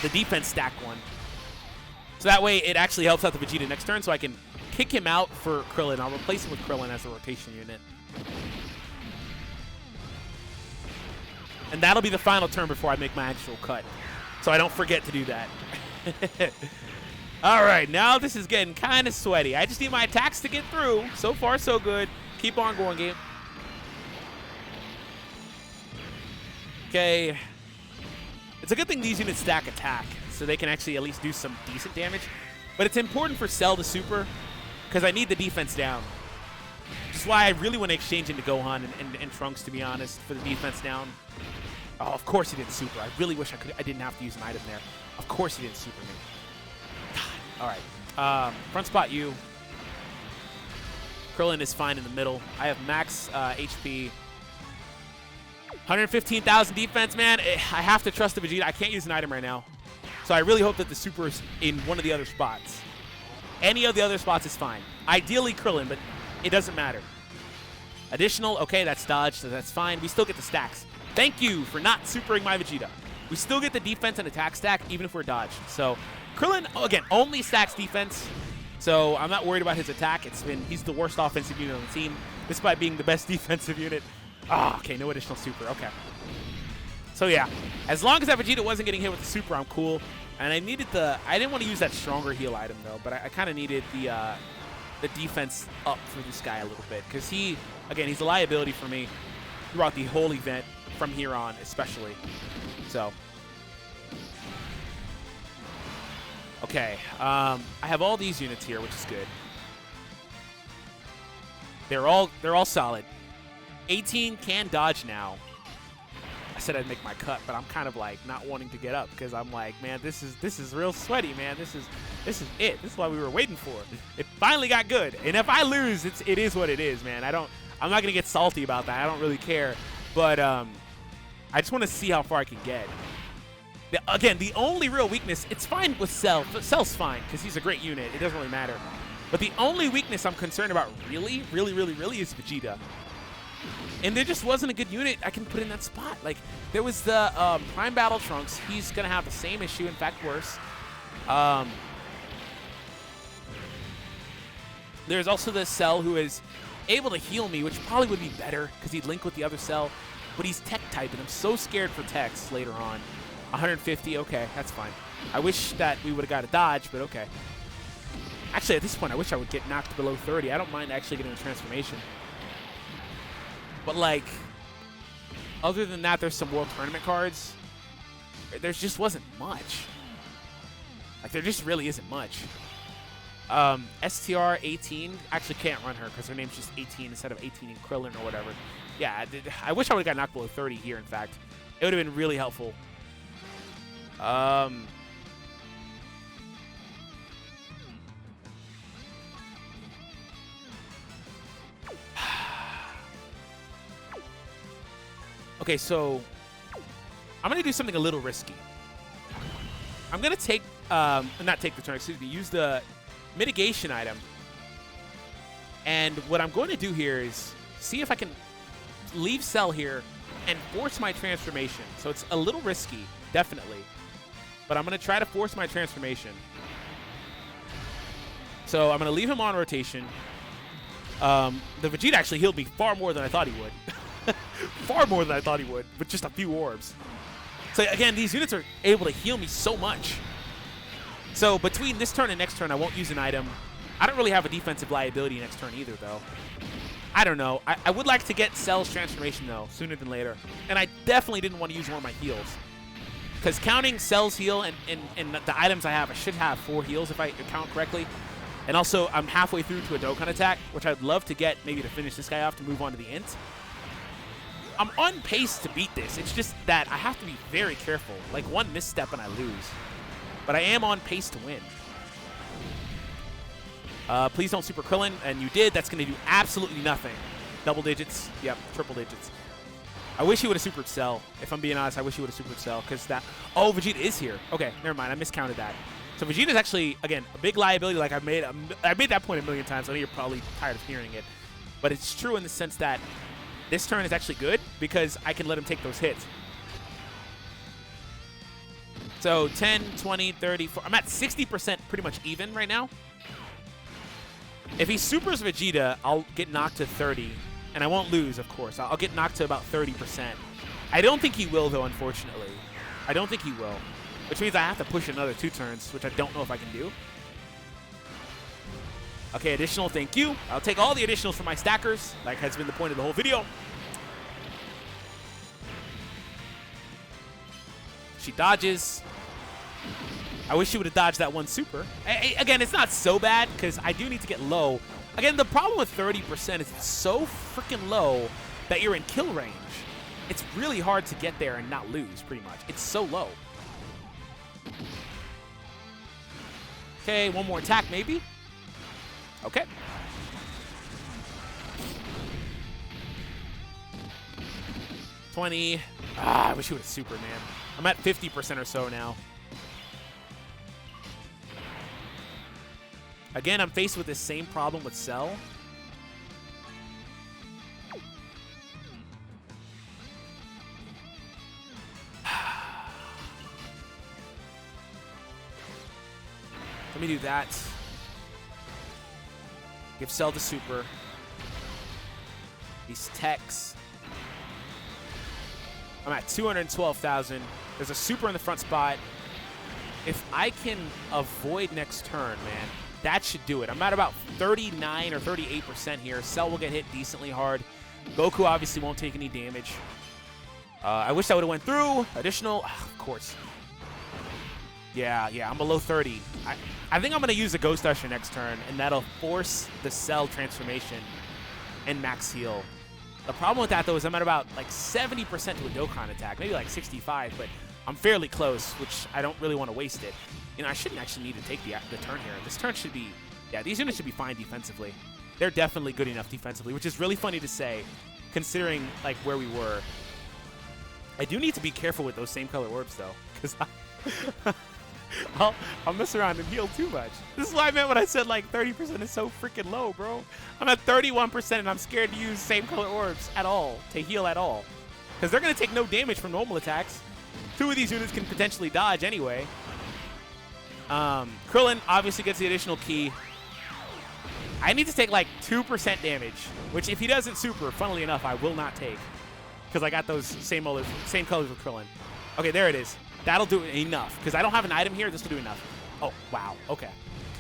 The defense stack one. So that way it actually helps out the Vegeta next turn, so I can kick him out for Krillin. I'll replace him with Krillin as a rotation unit. And that'll be the final turn before I make my actual cut. So I don't forget to do that. All right, now this is getting kind of sweaty. I just need my attacks to get through. So far, so good. Keep on going, game. Okay. It's a good thing these units stack attack, so they can actually at least do some decent damage. But it's important for Cell to super, because I need the defense down. Which is why I really want to exchange into Gohan and Trunks, to be honest, for the defense down. Oh, of course he didn't super. I really wish I didn't have to use an item there. Of course he didn't super me. God. All right. Front spot you. Krillin is fine in the middle. I have max HP. 115,000 defense, man. I have to trust the Vegeta. I can't use an item right now. So I really hope that the super is in one of the other spots. Any of the other spots is fine. Ideally Krillin, but it doesn't matter. Additional, okay, that's dodged, so that's fine. We still get the stacks. Thank you for not supering my Vegeta. We still get the defense and attack stack, even if we're dodged. So Krillin, again, only stacks defense. So I'm not worried about his attack. He's the worst offensive unit on the team, despite being the best defensive unit. Ah, okay, no additional super, okay. So yeah, as long as that Vegeta wasn't getting hit with the super, I'm cool. And I didn't want to use that stronger heal item though, but I kind of needed the defense up for this guy a little bit. Because he's a liability for me throughout the whole event from here on, especially. So. Okay, I have all these units here, which is good. They're all solid. 18 can dodge now. I said I'd make my cut, but I'm kind of like not wanting to get up because I'm like, man, this is real sweaty, man. This is it. This is what we were waiting for. It finally got good. And if I lose, it is what it is, man. I'm not gonna get salty about that. I don't really care. But I just want to see how far I can get. Again, the only real weakness, it's fine with Cell. Cell's fine because he's a great unit. It doesn't really matter. But the only weakness I'm concerned about really is Vegeta. And there just wasn't a good unit I can put in that spot. Like, there was the Prime Battle Trunks. He's going to have the same issue, in fact, worse. There's also the Cell who is able to heal me, which probably would be better because he'd link with the other Cell. But he's Tech type, and I'm so scared for Techs later on. 150, okay, that's fine. I wish that we would have got a dodge, but okay. Actually, at this point, I wish I would get knocked below 30. I don't mind actually getting a transformation. But, like, other than that, there's some World Tournament cards. There just wasn't much. Like, there just really isn't much. STR 18 actually can't run her because her name's just 18 instead of 18 in Krillin or whatever. Yeah, I wish I would have got knocked below 30 here, in fact. It would have been really helpful. Okay, so I'm going to do something a little risky. I'm going to take, not take the turn, excuse me, use the mitigation item. And what I'm going to do here is see if I can leave Cell here and force my transformation. So it's a little risky, definitely. But I'm going to try to force my transformation. So I'm going to leave him on rotation. The Vegeta actually healed me far more than I thought he would. Far more than I thought he would, with just a few orbs. So again, these units are able to heal me so much. So between this turn and next turn, I won't use an item. I don't really have a defensive liability next turn either, though. I don't know. I would like to get Cell's transformation, though, sooner than later. And I definitely didn't want to use one of my heals. Because counting Cell's heal and the items I have, I should have 4 heals if I count correctly. And also, I'm halfway through to a Dokkan attack, which I'd love to get maybe to finish this guy off to move on to the Int. I'm on pace to beat this. It's just that I have to be very careful. Like, one misstep and I lose. But I am on pace to win. Please don't super Krillin, and you did. That's going to do absolutely nothing. Double digits. Yep, triple digits. I wish he would have supered Cell. If I'm being honest, I wish he would have supered Cell because that. Oh, Vegeta is here. Okay, never mind. I miscounted that. So Vegeta's actually, again, a big liability. Like I made that point a million times. I know you're probably tired of hearing it, but it's true in the sense that this turn is actually good because I can let him take those hits. So 10, 20, 30, 40. I'm at 60% pretty much even right now. If he supers Vegeta, I'll get knocked to 30. And I won't lose, of course. I'll get knocked to about 30%. I don't think he will, though, unfortunately. I don't think he will. Which means I have to push another 2 turns, which I don't know if I can do. Okay, additional, thank you. I'll take all the additionals from my stackers, like has been the point of the whole video. She dodges. I wish she would have dodged that one super. Again, it's not so bad, because I do need to get low. Again, the problem with 30% is it's so freaking low that you're in kill range. It's really hard to get there and not lose, pretty much. It's so low. Okay, one more attack, maybe. Okay. 20. Ah, I wish he would have super, man. I'm at 50% or so now. Again, I'm faced with this same problem with Cell. Let me do that. Give Cell the super. These techs. I'm at 212,000. There's a super in the front spot. If I can avoid next turn, man, that should do it. I'm at about 39 or 38% here. Cell will get hit decently hard. Goku obviously won't take any damage. I wish I would have went through. Additional, of course. Yeah, I'm below 30. I think I'm going to use the Ghost Usher next turn, and that'll force the Cell transformation and max heal. The problem with that, though, is I'm at about like 70% to a Dokkan attack, maybe like 65, but I'm fairly close, which I don't really want to waste it. You know, I shouldn't actually need to take the turn here. This turn should be, yeah, these units should be fine defensively. They're definitely good enough defensively, which is really funny to say, considering like where we were. I do need to be careful with those same color orbs, though, because I'll mess around and heal too much. This is what I meant when I said like 30% is so freaking low, bro. I'm at 31% and I'm scared to use same color orbs at all, to heal at all. Because they're going to take no damage from normal attacks. 2 of these units can potentially dodge anyway. Krillin obviously gets the additional key. I need to take like 2% damage, which if he doesn't super, funnily enough, I will not take. Because I got those same colors with Krillin. Okay, there it is. That'll do enough. Because I don't have an item here. This will do enough. Oh, wow. Okay.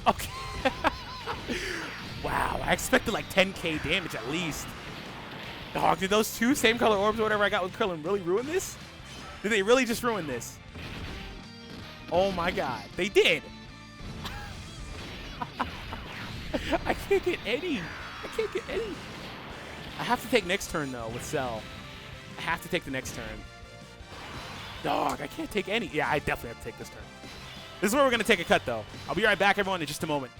Okay. Wow. I expected like 10k damage at least. Dog, did those 2 same color orbs or whatever I got with Krillin really ruin this? Did they really just ruin this? Oh my god. They did. I can't get any. I can't get any. I have to take next turn, though, with Cell. I have to take the next turn. Dog, I can't take any. Yeah, I definitely have to take this turn. This is where we're going to take a cut, though. I'll be right back, everyone, in just a moment.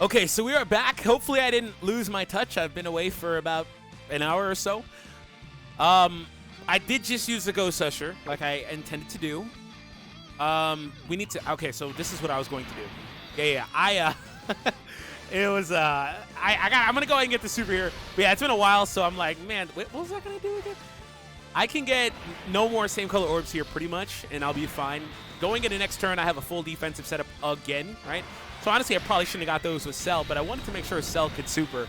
Okay, so we are back. Hopefully I didn't lose my touch. I've been away for about an hour or so. I did just use the Ghost Usher, like I intended to do. We need to... Okay, so this is what I was going to do. Yeah. It was, I'm going to go ahead and get the super here. But yeah, it's been a while, so I'm like, man, what was I going to do again? I can get no more same color orbs here pretty much, and I'll be fine. Going into next turn, I have a full defensive setup again, right? So honestly, I probably shouldn't have got those with Cell, but I wanted to make sure Cell could super.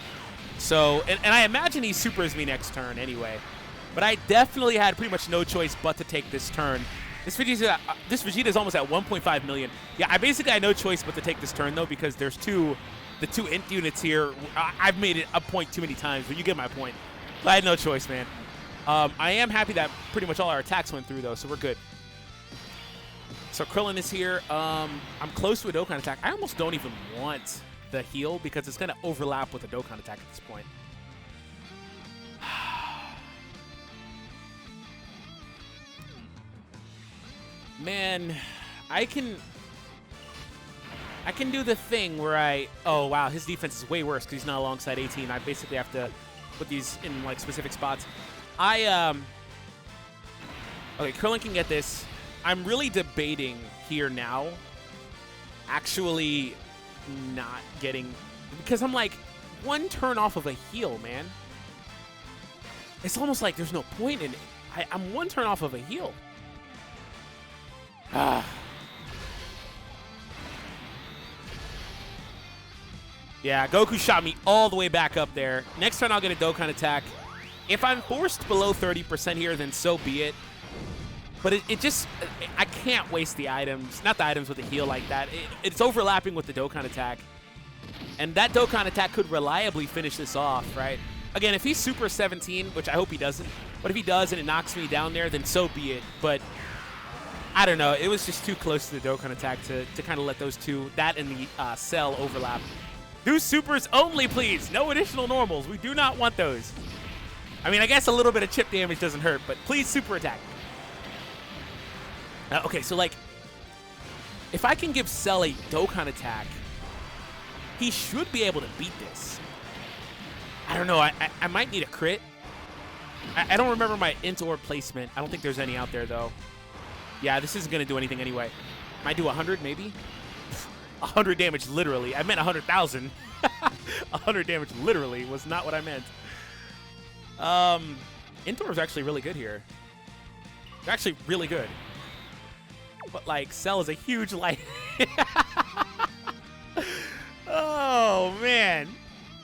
So, and I imagine he supers me next turn anyway. But I definitely had pretty much no choice but to take this turn. This Vegeta is almost at 1.5 million. Yeah, I basically had no choice but to take this turn, though, because there's the 2 Int units here. I've made it a point too many times, but you get my point. So I had no choice, man. I am happy that pretty much all our attacks went through, though, so we're good. So Krillin is here. I'm close to a Dokkan attack. I almost don't even want the heal because it's going to overlap with a Dokkan attack at this point. Man, I can do the thing where oh wow, his defense is way worse because he's not alongside 18. I basically have to put these in like specific spots. Okay, Krillin can get this. I'm really debating here now actually not getting, because I'm like 1 turn off of a heal, man. It's almost like there's no point in it. I'm 1 turn off of a heal. Yeah, Goku shot me all the way back up there. Next turn, I'll get a Dokkan attack. If I'm forced below 30% here, then so be it. But it just, I can't waste the items. Not the items with the heal like that. It's overlapping with the Dokkan attack. And that Dokkan attack could reliably finish this off, right? Again, if he's Super 17, which I hope he doesn't, but if he does and it knocks me down there, then so be it. But I don't know. It was just too close to the Dokkan attack to kind of let those two, that and the Cell, overlap. Do supers only, please. No additional normals. We do not want those. I mean, I guess a little bit of chip damage doesn't hurt, but please super attack. Okay, so like, if I can give Cell a Dokkan attack, he should be able to beat this. I don't know. I might need a crit. I don't remember my int orb placement. I don't think there's any out there, though. Yeah, this isn't going to do anything anyway. Might do 100, maybe? 100 damage, literally. I meant 100,000. 100 damage, literally, was not what I meant. Int orb's actually really good here. They're actually really good. But, like, Cell is a huge light. Oh, man.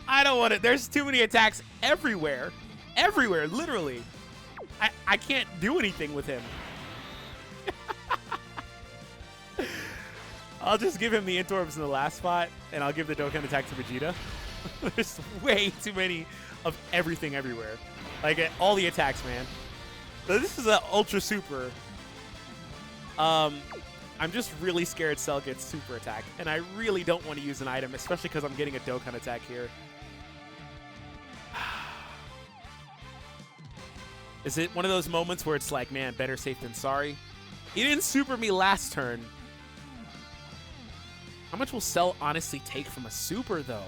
I don't want it. There's too many attacks everywhere. Everywhere, literally. I can't do anything with him. I'll just give him the Int orbs in the last spot, and I'll give the Dokkan attack to Vegeta. There's way too many of everything everywhere. Like, all the attacks, man. So this is an Ultra Super. I'm just really scared Cell gets Super Attack, and I really don't want to use an item, especially because I'm getting a Dokkan attack here. Is it one of those moments where it's like, man, better safe than sorry? He didn't super me last turn. How much will Cell honestly take from a super, though?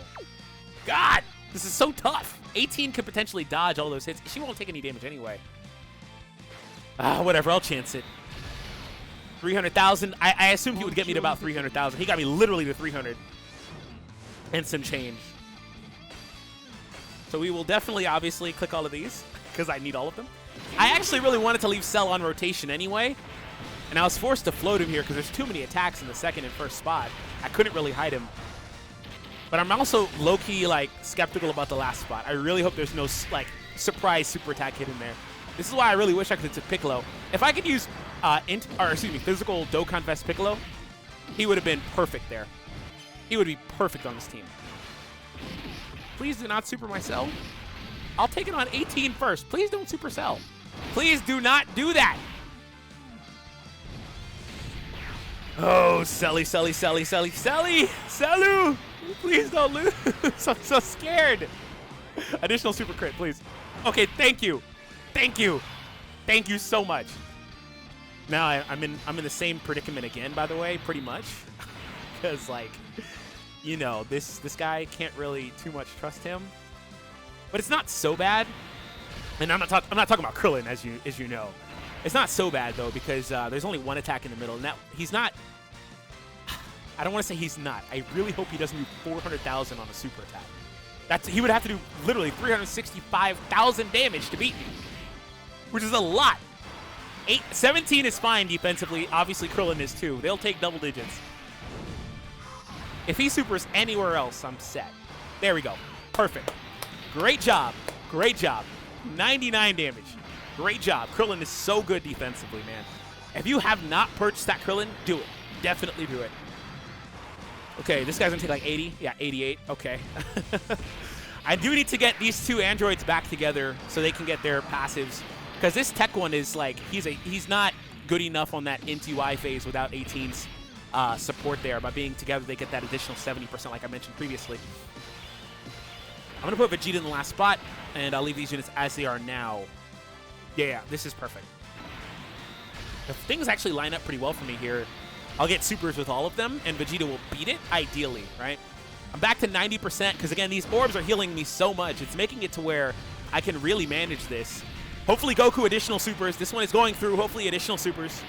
God, this is so tough. 18 could potentially dodge all those hits. She won't take any damage anyway. Whatever, I'll chance it. 300,000. I assumed he would get me to about 300,000. He got me literally to 300 and some change. So we will definitely, obviously, click all of these because I need all of them. I actually really wanted to leave Cell on rotation anyway, and I was forced to float him here because there's too many attacks in the second and first spot. I couldn't really hide him. But I'm also low-key, like, skeptical about the last spot. I really hope there's no, like, surprise super attack hit in there. This is why I really wish I could have took Piccolo. If I could use physical Dokkan Vest Piccolo, he would have been perfect there. He would be perfect on this team. Please do not super my Cell. I'll take it on 18 first. Please don't super Cell. Please do not do that. Oh, Selly, Selly, Selly, Selly, Selly, Sellu. Please don't lose. I'm so scared. Additional super crit, please. Okay, thank you. Thank you. Thank you so much. Now I'm in the same predicament again, by the way, pretty much. Because, like, you know, this guy can't really too much trust him. But it's not so bad. And I'm not talking about Krillin, as you know. It's not so bad, though, because there's only one attack in the middle. Now, he's not... I don't want to say he's not. I really hope he doesn't do 400,000 on a super attack. He would have to do literally 365,000 damage to beat me, which is a lot. 17 is fine defensively. Obviously, Krillin is too. They'll take double digits. If he supers anywhere else, I'm set. There we go. Perfect. Great job. Great job. 99 damage. Great job. Krillin is so good defensively, man. If you have not purchased that Krillin, do it. Definitely do it. Okay, this guy's going to take like 80. Yeah, 88. Okay. I do need to get these two androids back together so they can get their passives. Because this tech one is like, he's not good enough on that Int UI phase without 18's support there. By being together, they get that additional 70% like I mentioned previously. I'm going to put Vegeta in the last spot, and I'll leave these units as they are now. Yeah, this is perfect. If things actually line up pretty well for me here, I'll get supers with all of them, and Vegeta will beat it, ideally, right? I'm back to 90%, because, again, these orbs are healing me so much. It's making it to where I can really manage this. Hopefully, Goku additional supers. This one is going through. Hopefully, additional supers.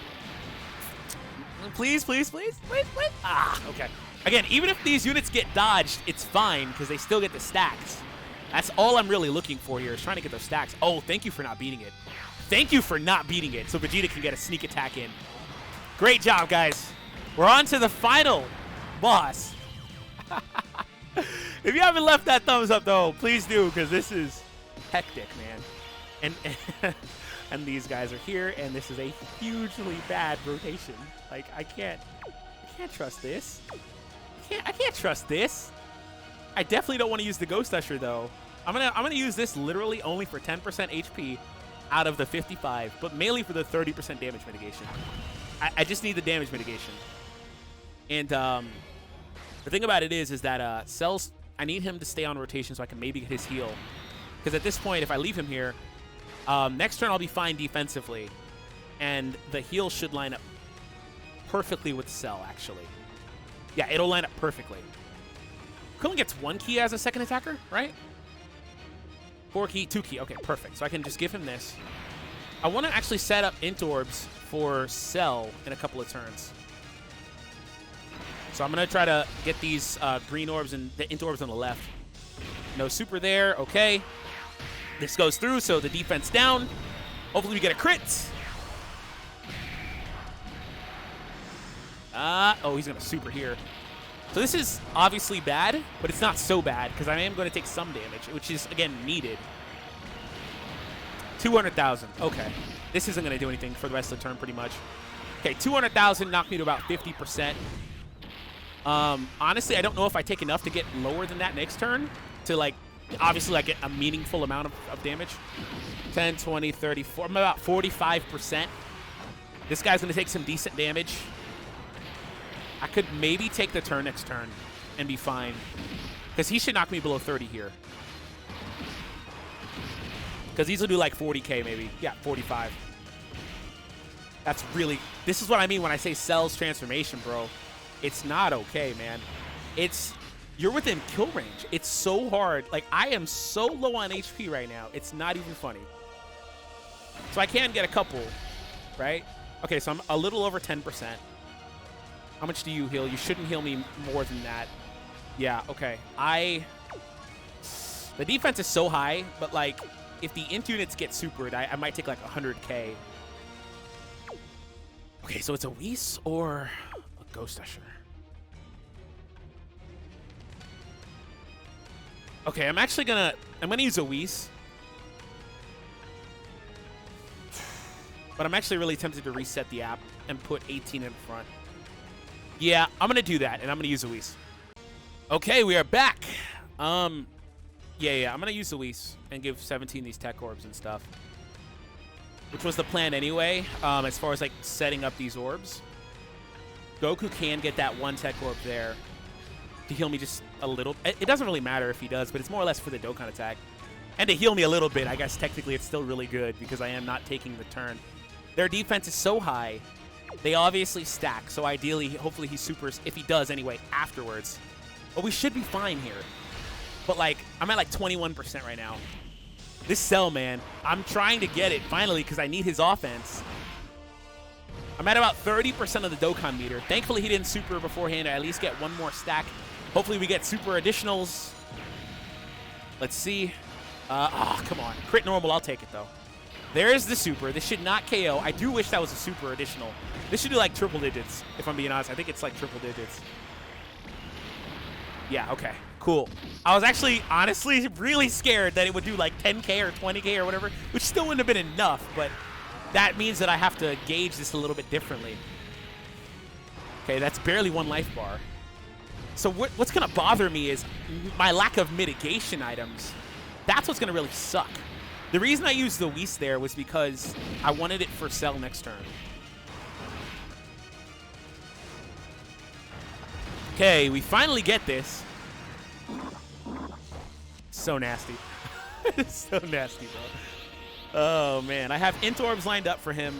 Please, please, please, please, please. Ah, okay. Again, even if these units get dodged, it's fine, because they still get the stacks. That's all I'm really looking for here, is trying to get those stacks. Oh, thank you for not beating it. Thank you for not beating it, so Vegeta can get a sneak attack in. Great job, guys. We're on to the final boss. If you haven't left that thumbs up, though, please do, because this is hectic, man. And these guys are here, and this is a hugely bad rotation. Like, I can't trust this. I can't trust this. I definitely don't want to use the Ghost Usher, though. I'm gonna use this literally only for 10% HP out of the 55, but mainly for the 30% damage mitigation. I just need the damage mitigation. And the thing about it is that Cell's, I need him to stay on rotation so I can maybe get his heal. Because at this point, if I leave him here, next turn I'll be fine defensively. And the heal should line up perfectly with Cell, actually. Yeah, it'll line up perfectly. Krillin gets one key as a second attacker, right? 4 key, 2 key. Okay, perfect. So I can just give him this. I want to actually set up Int Orbs for Cell in a couple of turns. So I'm going to try to get these green orbs and the Int Orbs on the left. No super there. Okay. This goes through, so the defense down. Hopefully we get a crit. Oh, he's going to super here. So this is obviously bad, but it's not so bad because I am going to take some damage, which is, again, needed. 200,000. Okay. This isn't going to do anything for the rest of the turn pretty much. Okay, 200,000 knocked me to about 50%. Honestly, I don't know if I take enough to get lower than that next turn to, like, obviously, like, get a meaningful amount of damage. 10, 20, 30, 40. I'm about 45%. This guy's going to take some decent damage. I could maybe take the turn next turn and be fine. Because he should knock me below 30 here. Because these will do like 40k maybe. Yeah, 45. That's really... This is what I mean when I say Cell's transformation, bro. It's not okay, man. It's... You're within kill range. It's so hard. Like, I am so low on HP right now. It's not even funny. So I can get a couple, right? Okay, so I'm a little over 10%. How much do you heal? You shouldn't heal me more than that. Yeah, okay. The defense is so high, but, like, if the int units get supered, I might take, like, 100k. Okay, so it's a Whis or a Ghost Usher. Okay, I'm actually gonna use a Whis. But I'm actually really tempted to reset the app and put 18 in front. Yeah, I'm going to do that, and I'm going to use a Whis. Okay, we are back. Yeah, I'm going to use the Whis and give 17 these tech orbs and stuff. Which was the plan anyway, as far as, like, setting up these orbs. Goku can get that one tech orb there to heal me just a little. It doesn't really matter if he does, but it's more or less for the Dokkan attack. And to heal me a little bit, I guess technically it's still really good because I am not taking the turn. Their defense is so high. They obviously stack, so ideally, hopefully he supers, if he does anyway, afterwards. But we should be fine here. But, like, I'm at, like, 21% right now. This Cell, man, I'm trying to get it, finally, because I need his offense. I'm at about 30% of the Dokkan meter. Thankfully, he didn't super beforehand. I at least get one more stack. Hopefully, we get super additionals. Let's see. Oh, come on. Crit normal, I'll take it, though. There's the super. This should not KO. I do wish that was a super additional. This should do like triple digits, if I'm being honest. I think it's like triple digits. Yeah, okay. Cool. I was actually, honestly, really scared that it would do like 10k or 20k or whatever, which still wouldn't have been enough, but that means that I have to gauge this a little bit differently. Okay, that's barely one life bar. So what's going to bother me is my lack of mitigation items. That's what's going to really suck. The reason I used the Whis there was because I wanted it for Cell next turn. Okay, we finally get this. So nasty. It's so nasty, bro. Oh, man. I have Int Orbs lined up for him.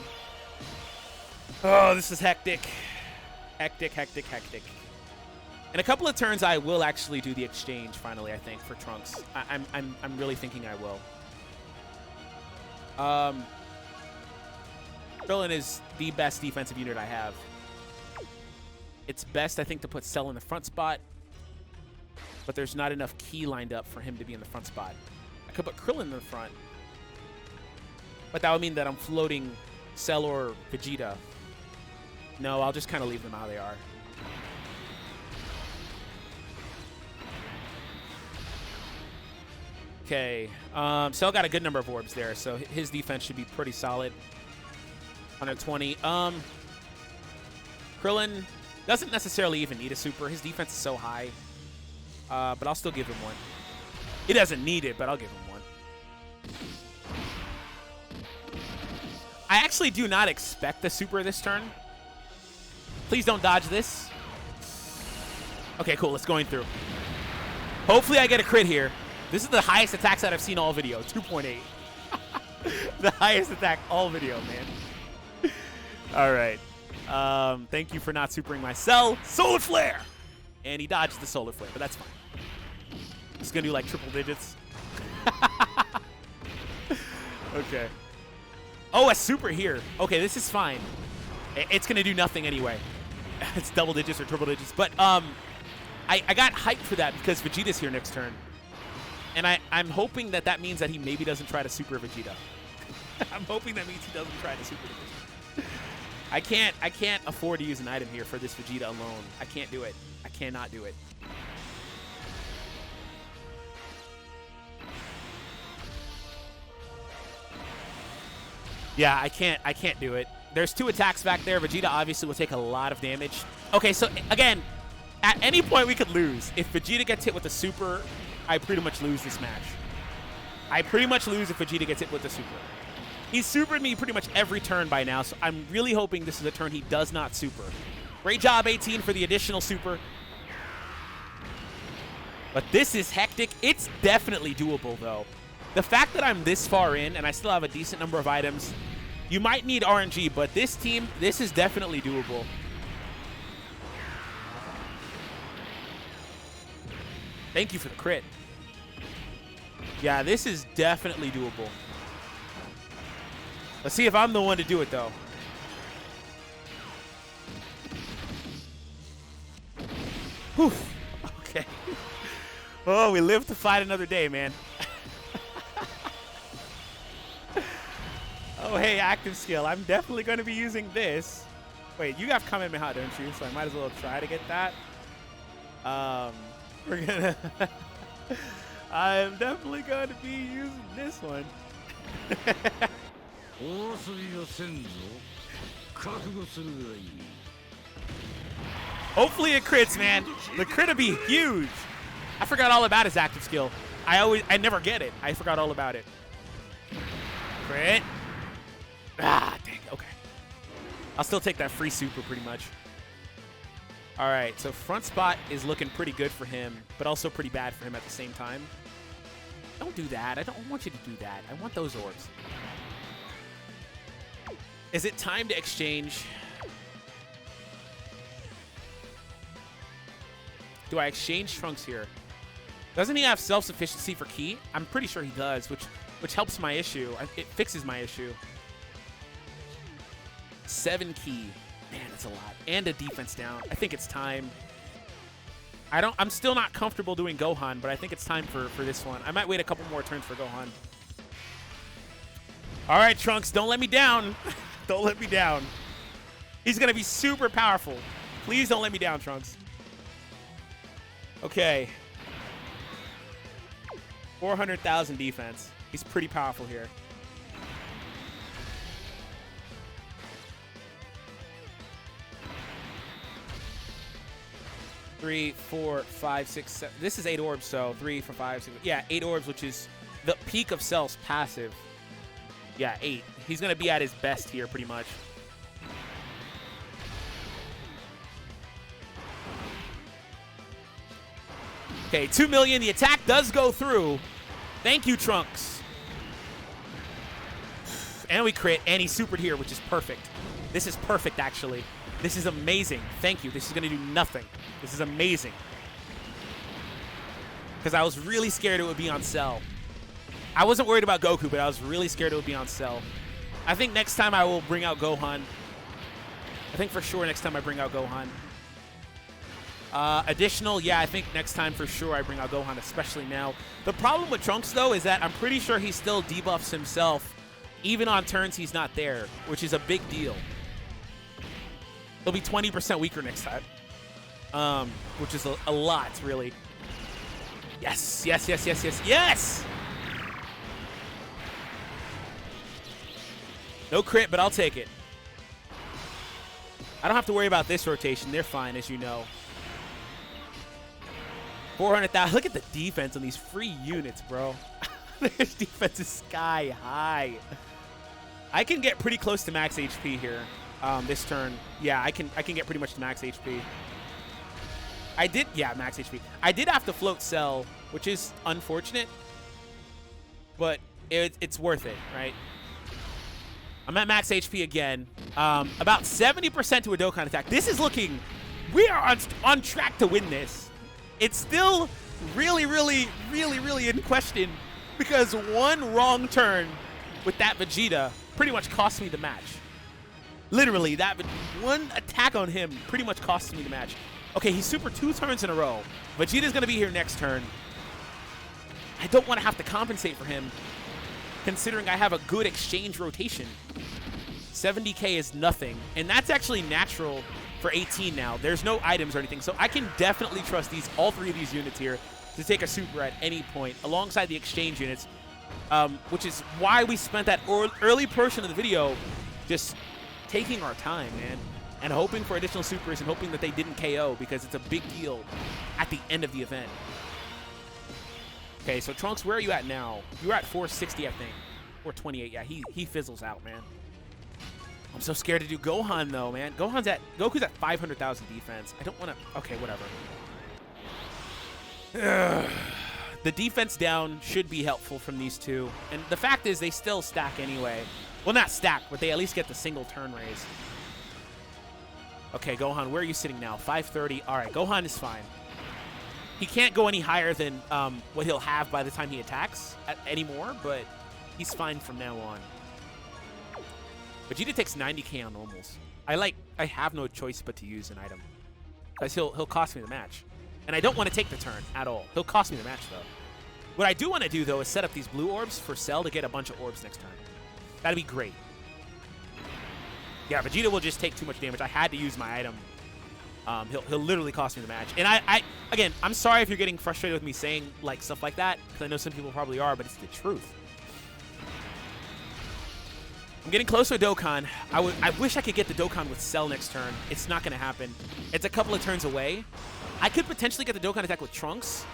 Oh, this is hectic. Hectic, hectic, hectic. In a couple of turns, I will actually do the exchange, finally, I think, for Trunks. I'm really thinking I will. Krillin is the best defensive unit I have. It's best, I think, to put Cell in the front spot, but there's not enough key lined up for him to be in the front spot. I could put Krillin in the front, but that would mean that I'm floating Cell or Vegeta. No, I'll just kind of leave them how they are. Okay, Cell got a good number of orbs there, so his defense should be pretty solid. 120. Krillin doesn't necessarily even need a super. His defense is so high, but I'll still give him one. He doesn't need it, but I'll give him one. I actually do not expect the super this turn. Please don't dodge this. Okay, cool. It's going through. Hopefully I get a crit here. This is the highest attacks that I've seen all video, 2.8. The highest attack all video, man. All right. Thank you for not supering my Cell. Solar Flare! And he dodged the Solar Flare, but that's fine. It's going to do like triple digits. Okay. Oh, a super here. Okay, this is fine. It's going to do nothing anyway. It's double digits or triple digits. But I got hyped for that because Vegeta's here next turn. And I'm hoping that that means that he maybe doesn't try to super Vegeta. I'm hoping that means he doesn't try to super Vegeta. I can't afford to use an item here for this Vegeta alone. I can't do it. I cannot do it. Yeah, I can't do it. There's 2 attacks back there. Vegeta obviously will take a lot of damage. Okay, so again, at any point we could lose. If Vegeta gets hit with a super, I pretty much lose this match. I pretty much lose if Vegeta gets hit with a super. He's supered me pretty much every turn by now, so I'm really hoping this is a turn he does not super. Great job, 18, for the additional super. But this is hectic. It's definitely doable, though. The fact that I'm this far in and I still have a decent number of items, you might need RNG, but this team, this is definitely doable. Thank you for the crit. Yeah, this is definitely doable. Let's see if I'm the one to do it, though. Whew. Okay. Oh, we live to fight another day, man. Oh, hey, active skill. I'm definitely going to be using this. Wait, you have Kamehameha, don't you? So I might as well try to get that. We're going to... I'm definitely going to be using this one. Hopefully it crits, man. The crit will be huge. I forgot all about his active skill. I never get it. I forgot all about it. Crit. Ah, dang. Okay. I'll still take that free super pretty much. All right, so front spot is looking pretty good for him, but also pretty bad for him at the same time. Don't do that. I don't want you to do that. I want those orbs. Is it time to exchange? Do I exchange Trunks here? Doesn't he have self-sufficiency for Ki? I'm pretty sure he does, which helps my issue. It fixes my issue. 7 Ki. Man, that's a lot. And a defense down. I think it's time. I'm still not comfortable doing Gohan, but I think it's time for this one. I might wait a couple more turns for Gohan. All right, Trunks, don't let me down. Don't let me down. He's going to be super powerful. Please don't let me down, Trunks. Okay. 400,000 defense. He's pretty powerful here. Three, 4, 5, 6, 7. This is 8 orbs, so 3, 4, 5, 6. Yeah, 8 orbs, which is the peak of Cell's passive. Yeah, 8. He's going to be at his best here, pretty much. Okay, 2 million. The attack does go through. Thank you, Trunks. And we crit, and he supered here, which is perfect. This is perfect, actually. This is amazing. Thank you. This is going to do nothing. This is amazing. Because I was really scared it would be on Cell. I wasn't worried about Goku, but I was really scared it would be on Cell. I think next time I will bring out Gohan. I think for sure next time I bring out Gohan. Additional, yeah, I think next time for sure I bring out Gohan, especially now. The problem with Trunks, though, is that I'm pretty sure he still debuffs himself, even on turns he's not there, which is a big deal. He'll be 20% weaker next time, which is a lot, really. Yes, yes, yes, yes, yes, yes! No crit, but I'll take it. I don't have to worry about this rotation. They're fine, as you know. 400,000. Look at the defense on these free units, bro. Their defense is sky high. I can get pretty close to max HP here this turn. Yeah, I can get pretty much to max HP. Max HP. I did have to float Cell, which is unfortunate, but it's worth it, right? I'm at max HP again. About 70% to a Dokkan attack. This is looking... We are on track to win this. It's still really, really, really, really in question because one wrong turn with that Vegeta pretty much cost me the match. Literally, that one attack on him pretty much cost me the match. Okay, he's super 2 turns in a row. Vegeta's going to be here next turn. I don't want to have to compensate for him, considering I have a good exchange rotation. 70k is nothing, and that's actually natural for 18 now. There's no items or anything, so I can definitely trust all 3 of these units here to take a super at any point, alongside the exchange units, which is why we spent that early portion of the video just taking our time, man, and hoping for additional supers and hoping that they didn't KO, because it's a big deal at the end of the event. Okay, so Trunks, where are you at now? You're at 460, I think. 428, yeah, he fizzles out, man. I'm so scared to do Gohan, though, man. Goku's at 500,000 defense. I don't want to... Okay, whatever. The defense down should be helpful from these two. And the fact is, they still stack anyway. Well, not stack, but they at least get the single turn raise. Okay, Gohan, where are you sitting now? 530. All right, Gohan is fine. He can't go any higher than what he'll have by the time he attacks anymore, but he's fine from now on. Vegeta takes 90k on normals. I have no choice but to use an item, because he'll cost me the match. And I don't want to take the turn at all. He'll cost me the match, though. What I do want to do, though, is set up these blue orbs for Cell to get a bunch of orbs next turn. That'd be great. Yeah, Vegeta will just take too much damage. I had to use my item. He'll literally cost me the match. And again, I'm sorry if you're getting frustrated with me saying like stuff like that, because I know some people probably are, but it's the truth. I'm getting close to a Dokkan. I wish I could get the Dokkan with Cell next turn. It's not going to happen. It's a couple of turns away. I could potentially get the Dokkan attack with Trunks,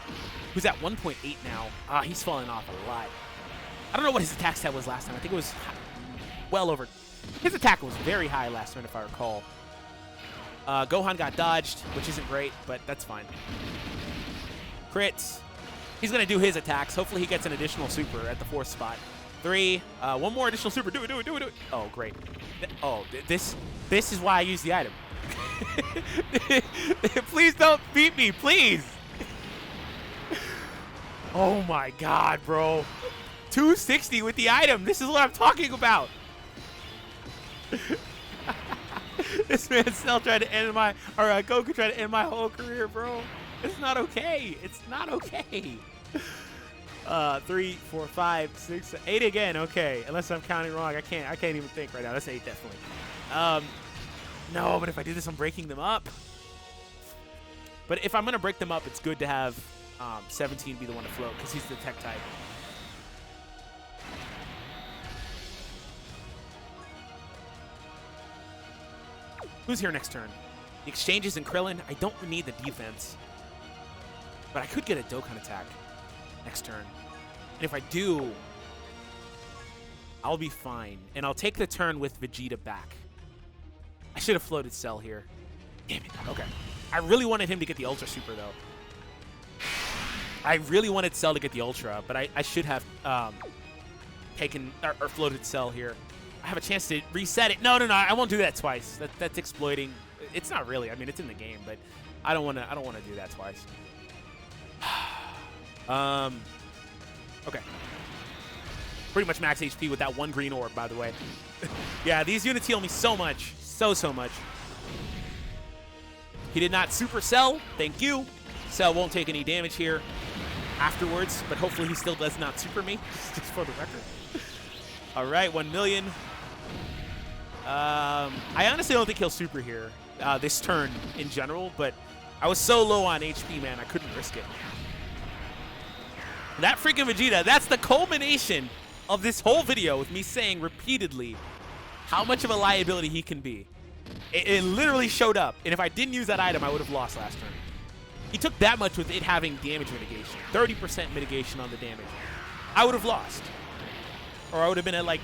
who's at 1.8 now. He's falling off a lot. I don't know what his attack stat was last time. I think it was well over. His attack was very high last turn, if I recall. Gohan got dodged, which isn't great, but that's fine. Crits. He's going to do his attacks. Hopefully he gets an additional super at the 4th spot. 3. One more additional super. Do it. Oh, great. Oh, this is why I use the item. Please don't beat me, please. Oh, my God, bro. 260 with the item. This is what I'm talking about. This man Cell tried to end my, or Goku tried to end my whole career, bro. It's not okay. It's not okay. 3, 4, 5, 6, 8 again. Okay, unless I'm counting wrong, I can't even think right now. That's 8 definitely. No, but if I do this, I'm breaking them up. But if I'm gonna break them up, it's good to have 17 be the one to float, because he's the tech type. Who's here next turn? The exchanges and Krillin. I don't need the defense, but I could get a Dokkan attack next turn. And if I do, I'll be fine. And I'll take the turn with Vegeta back. I should have floated Cell here. Damn it. Okay. I really wanted him to get the Ultra Super, though. I really wanted Cell to get the Ultra, but I should have taken or floated Cell here. I have a chance to reset it. No, I won't do that twice. That's exploiting. It's not really. I mean, it's in the game, but I don't want to do that twice. Okay. Pretty much max HP with that one green orb, by the way. Yeah, these units heal me so much. So much. He did not super Cell. Thank you. Cell won't take any damage here afterwards, but hopefully he still does not super me, just for the record. All right, 1 million. I honestly don't think he'll super here this turn in general, but I was so low on HP, man, I couldn't risk it. That freaking Vegeta, that's the culmination of this whole video with me saying repeatedly how much of a liability he can be. It literally showed up, and if I didn't use that item, I would have lost last turn. He took that much with it having damage mitigation, 30% mitigation on the damage. I would have lost. Or I would have been at like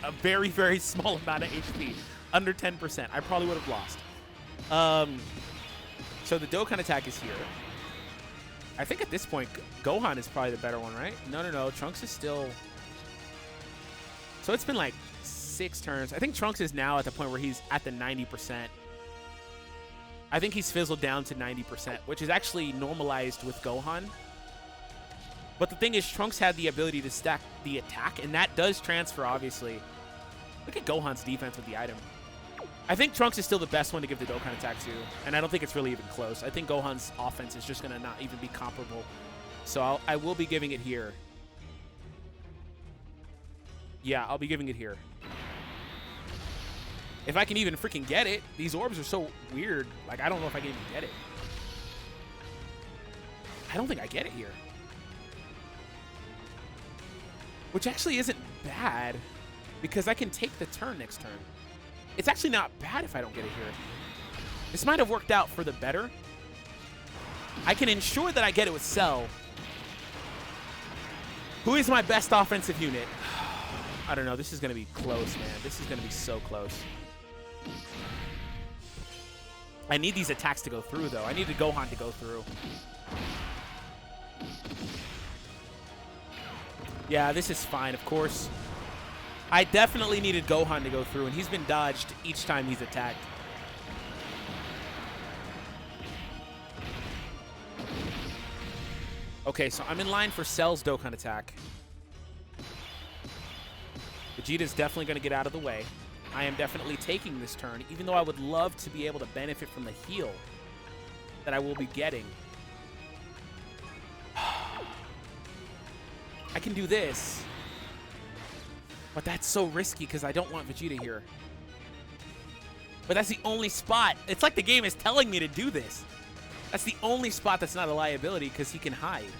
a very, very small amount of HP, under 10%. I probably would have lost. So the Dokkan attack is here. I think at this point, Gohan is probably the better one, right? No. Trunks is still... So it's been like 6 turns. I think Trunks is now at the point where he's at the 90%. I think he's fizzled down to 90%, which is actually normalized with Gohan. But the thing is, Trunks had the ability to stack the attack, and that does transfer, obviously. Look at Gohan's defense with the item. I think Trunks is still the best one to give the Dokkan attack to, and I don't think it's really even close. I think Gohan's offense is just going to not even be comparable. So I will be giving it here. Yeah, I'll be giving it here. If I can even freaking get it. These orbs are so weird. Like, I don't know if I can even get it. I don't think I get it here. Which actually isn't bad, because I can take the turn next turn. It's actually not bad if I don't get it here. This might have worked out for the better. I can ensure that I get it with Cell. Who is my best offensive unit? I don't know. This is going to be close, man. This is going to be so close. I need these attacks to go through, though. I need the Gohan to go through. Yeah, this is fine, of course. I definitely needed Gohan to go through, and he's been dodged each time he's attacked. Okay, so I'm in line for Cell's Dokkan attack. Vegeta's definitely going to get out of the way. I am definitely taking this turn, even though I would love to be able to benefit from the heal that I will be getting. I can do this. But that's so risky because I don't want Vegeta here. But that's the only spot. It's like the game is telling me to do this. That's the only spot that's not a liability because he can hide.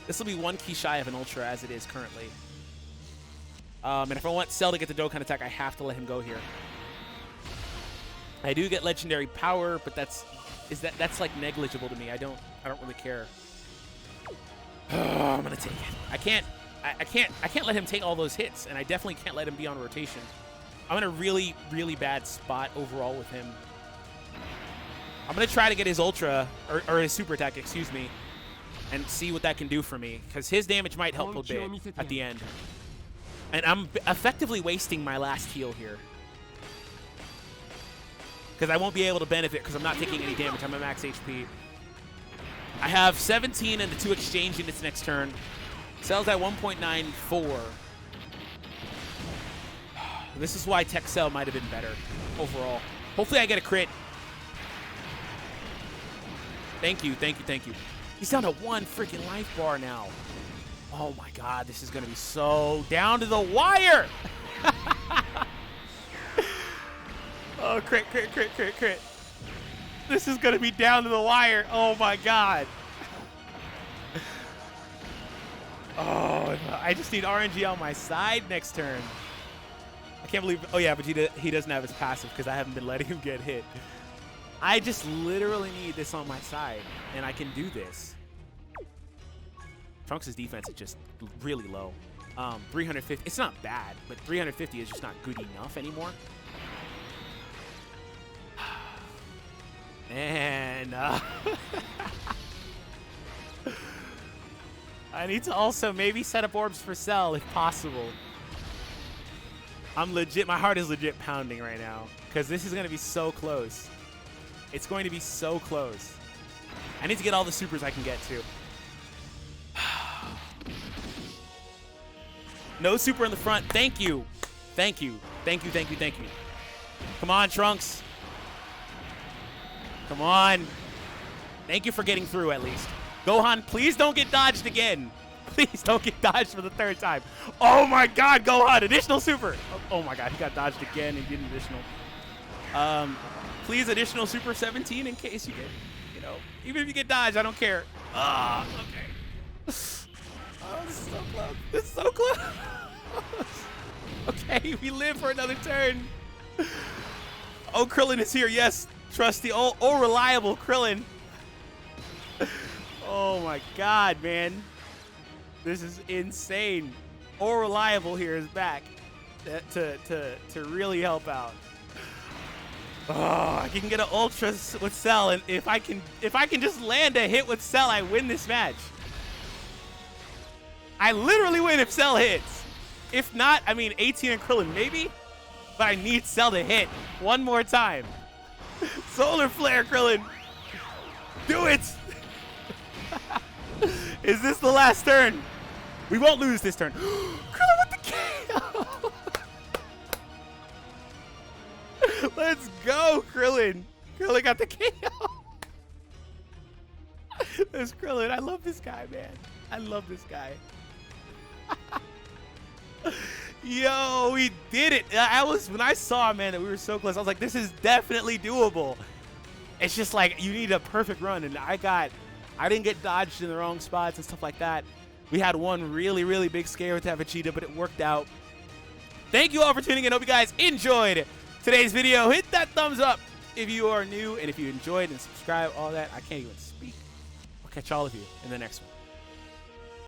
This will be one key shy of an Ultra as it is currently. And if I want Cell to get the Dokkan attack, I have to let him go here. I do get legendary power, but that's like negligible to me. I don't really care. I'm gonna take it. I can't let him take all those hits, and I definitely can't let him be on rotation. I'm in a really, really bad spot overall with him. I'm gonna try to get his Ultra or his Super Attack, excuse me, and see what that can do for me, because his damage might help a bit at the end. And I'm effectively wasting my last heal here. Because I won't be able to benefit because I'm not taking any damage. I'm at max HP. I have 17 and the 2 exchange units next turn. Cell's at 1.94. This is why Tech Cell might have been better overall. Hopefully I get a crit. Thank you, thank you, thank you. He's down to 1 freaking life bar now. Oh my god, this is going to be so down to the wire! Oh, crit, crit, crit, crit, crit. This is going to be down to the wire. Oh my god. Oh, I just need RNG on my side next turn. I can't believe... Oh yeah, Vegeta, he doesn't have his passive because I haven't been letting him get hit. I just literally need this on my side, and I can do this. Trunks' defense is just really low. 350, it's not bad, but 350 is just not good enough anymore. Man. I need to also maybe set up orbs for Cell if possible. I'm legit, my heart is legit pounding right now because this is going to be so close. It's going to be so close. I need to get all the supers I can get to. No super in the front. Thank you. Thank you. Thank you, thank you, thank you. Come on, Trunks. Come on. Thank you for getting through at least. Gohan, please don't get dodged again. Please don't get dodged for the 3rd time. Oh my god, Gohan, additional super. Oh my god, he got dodged again and did an additional. Please additional super 17 in case you get, you know, even if you get dodged, I don't care. Okay. Oh, this is so close. This is so close. Okay, we live for another turn. Oh, Krillin is here. Yes, trusty. Oh, reliable Krillin. Oh my god, man. This is insane. Oh, reliable here is back to really help out. Oh, I can get an Ultra with Cell, and if I can just land a hit with Cell, I win this match. I literally win if Cell hits. If not, I mean, 18 and Krillin maybe, but I need Cell to hit one more time. Solar Flare, Krillin. Do it. Is this the last turn? We won't lose this turn. Krillin with the KO. Let's go, Krillin. Krillin got the KO. There's Krillin. I love this guy, man. I love this guy. Yo, we did it. When I saw, man, that we were so close, I was like, this is definitely doable. It's just like you need a perfect run, and I didn't get dodged in the wrong spots and stuff like that. We had one really, really big scare with Vegeta, but it worked out. Thank you all for tuning in. Hope you guys enjoyed today's video. Hit that thumbs up if you are new, and if you enjoyed, and subscribe, all that. I can't even speak. I'll catch all of you in the next one.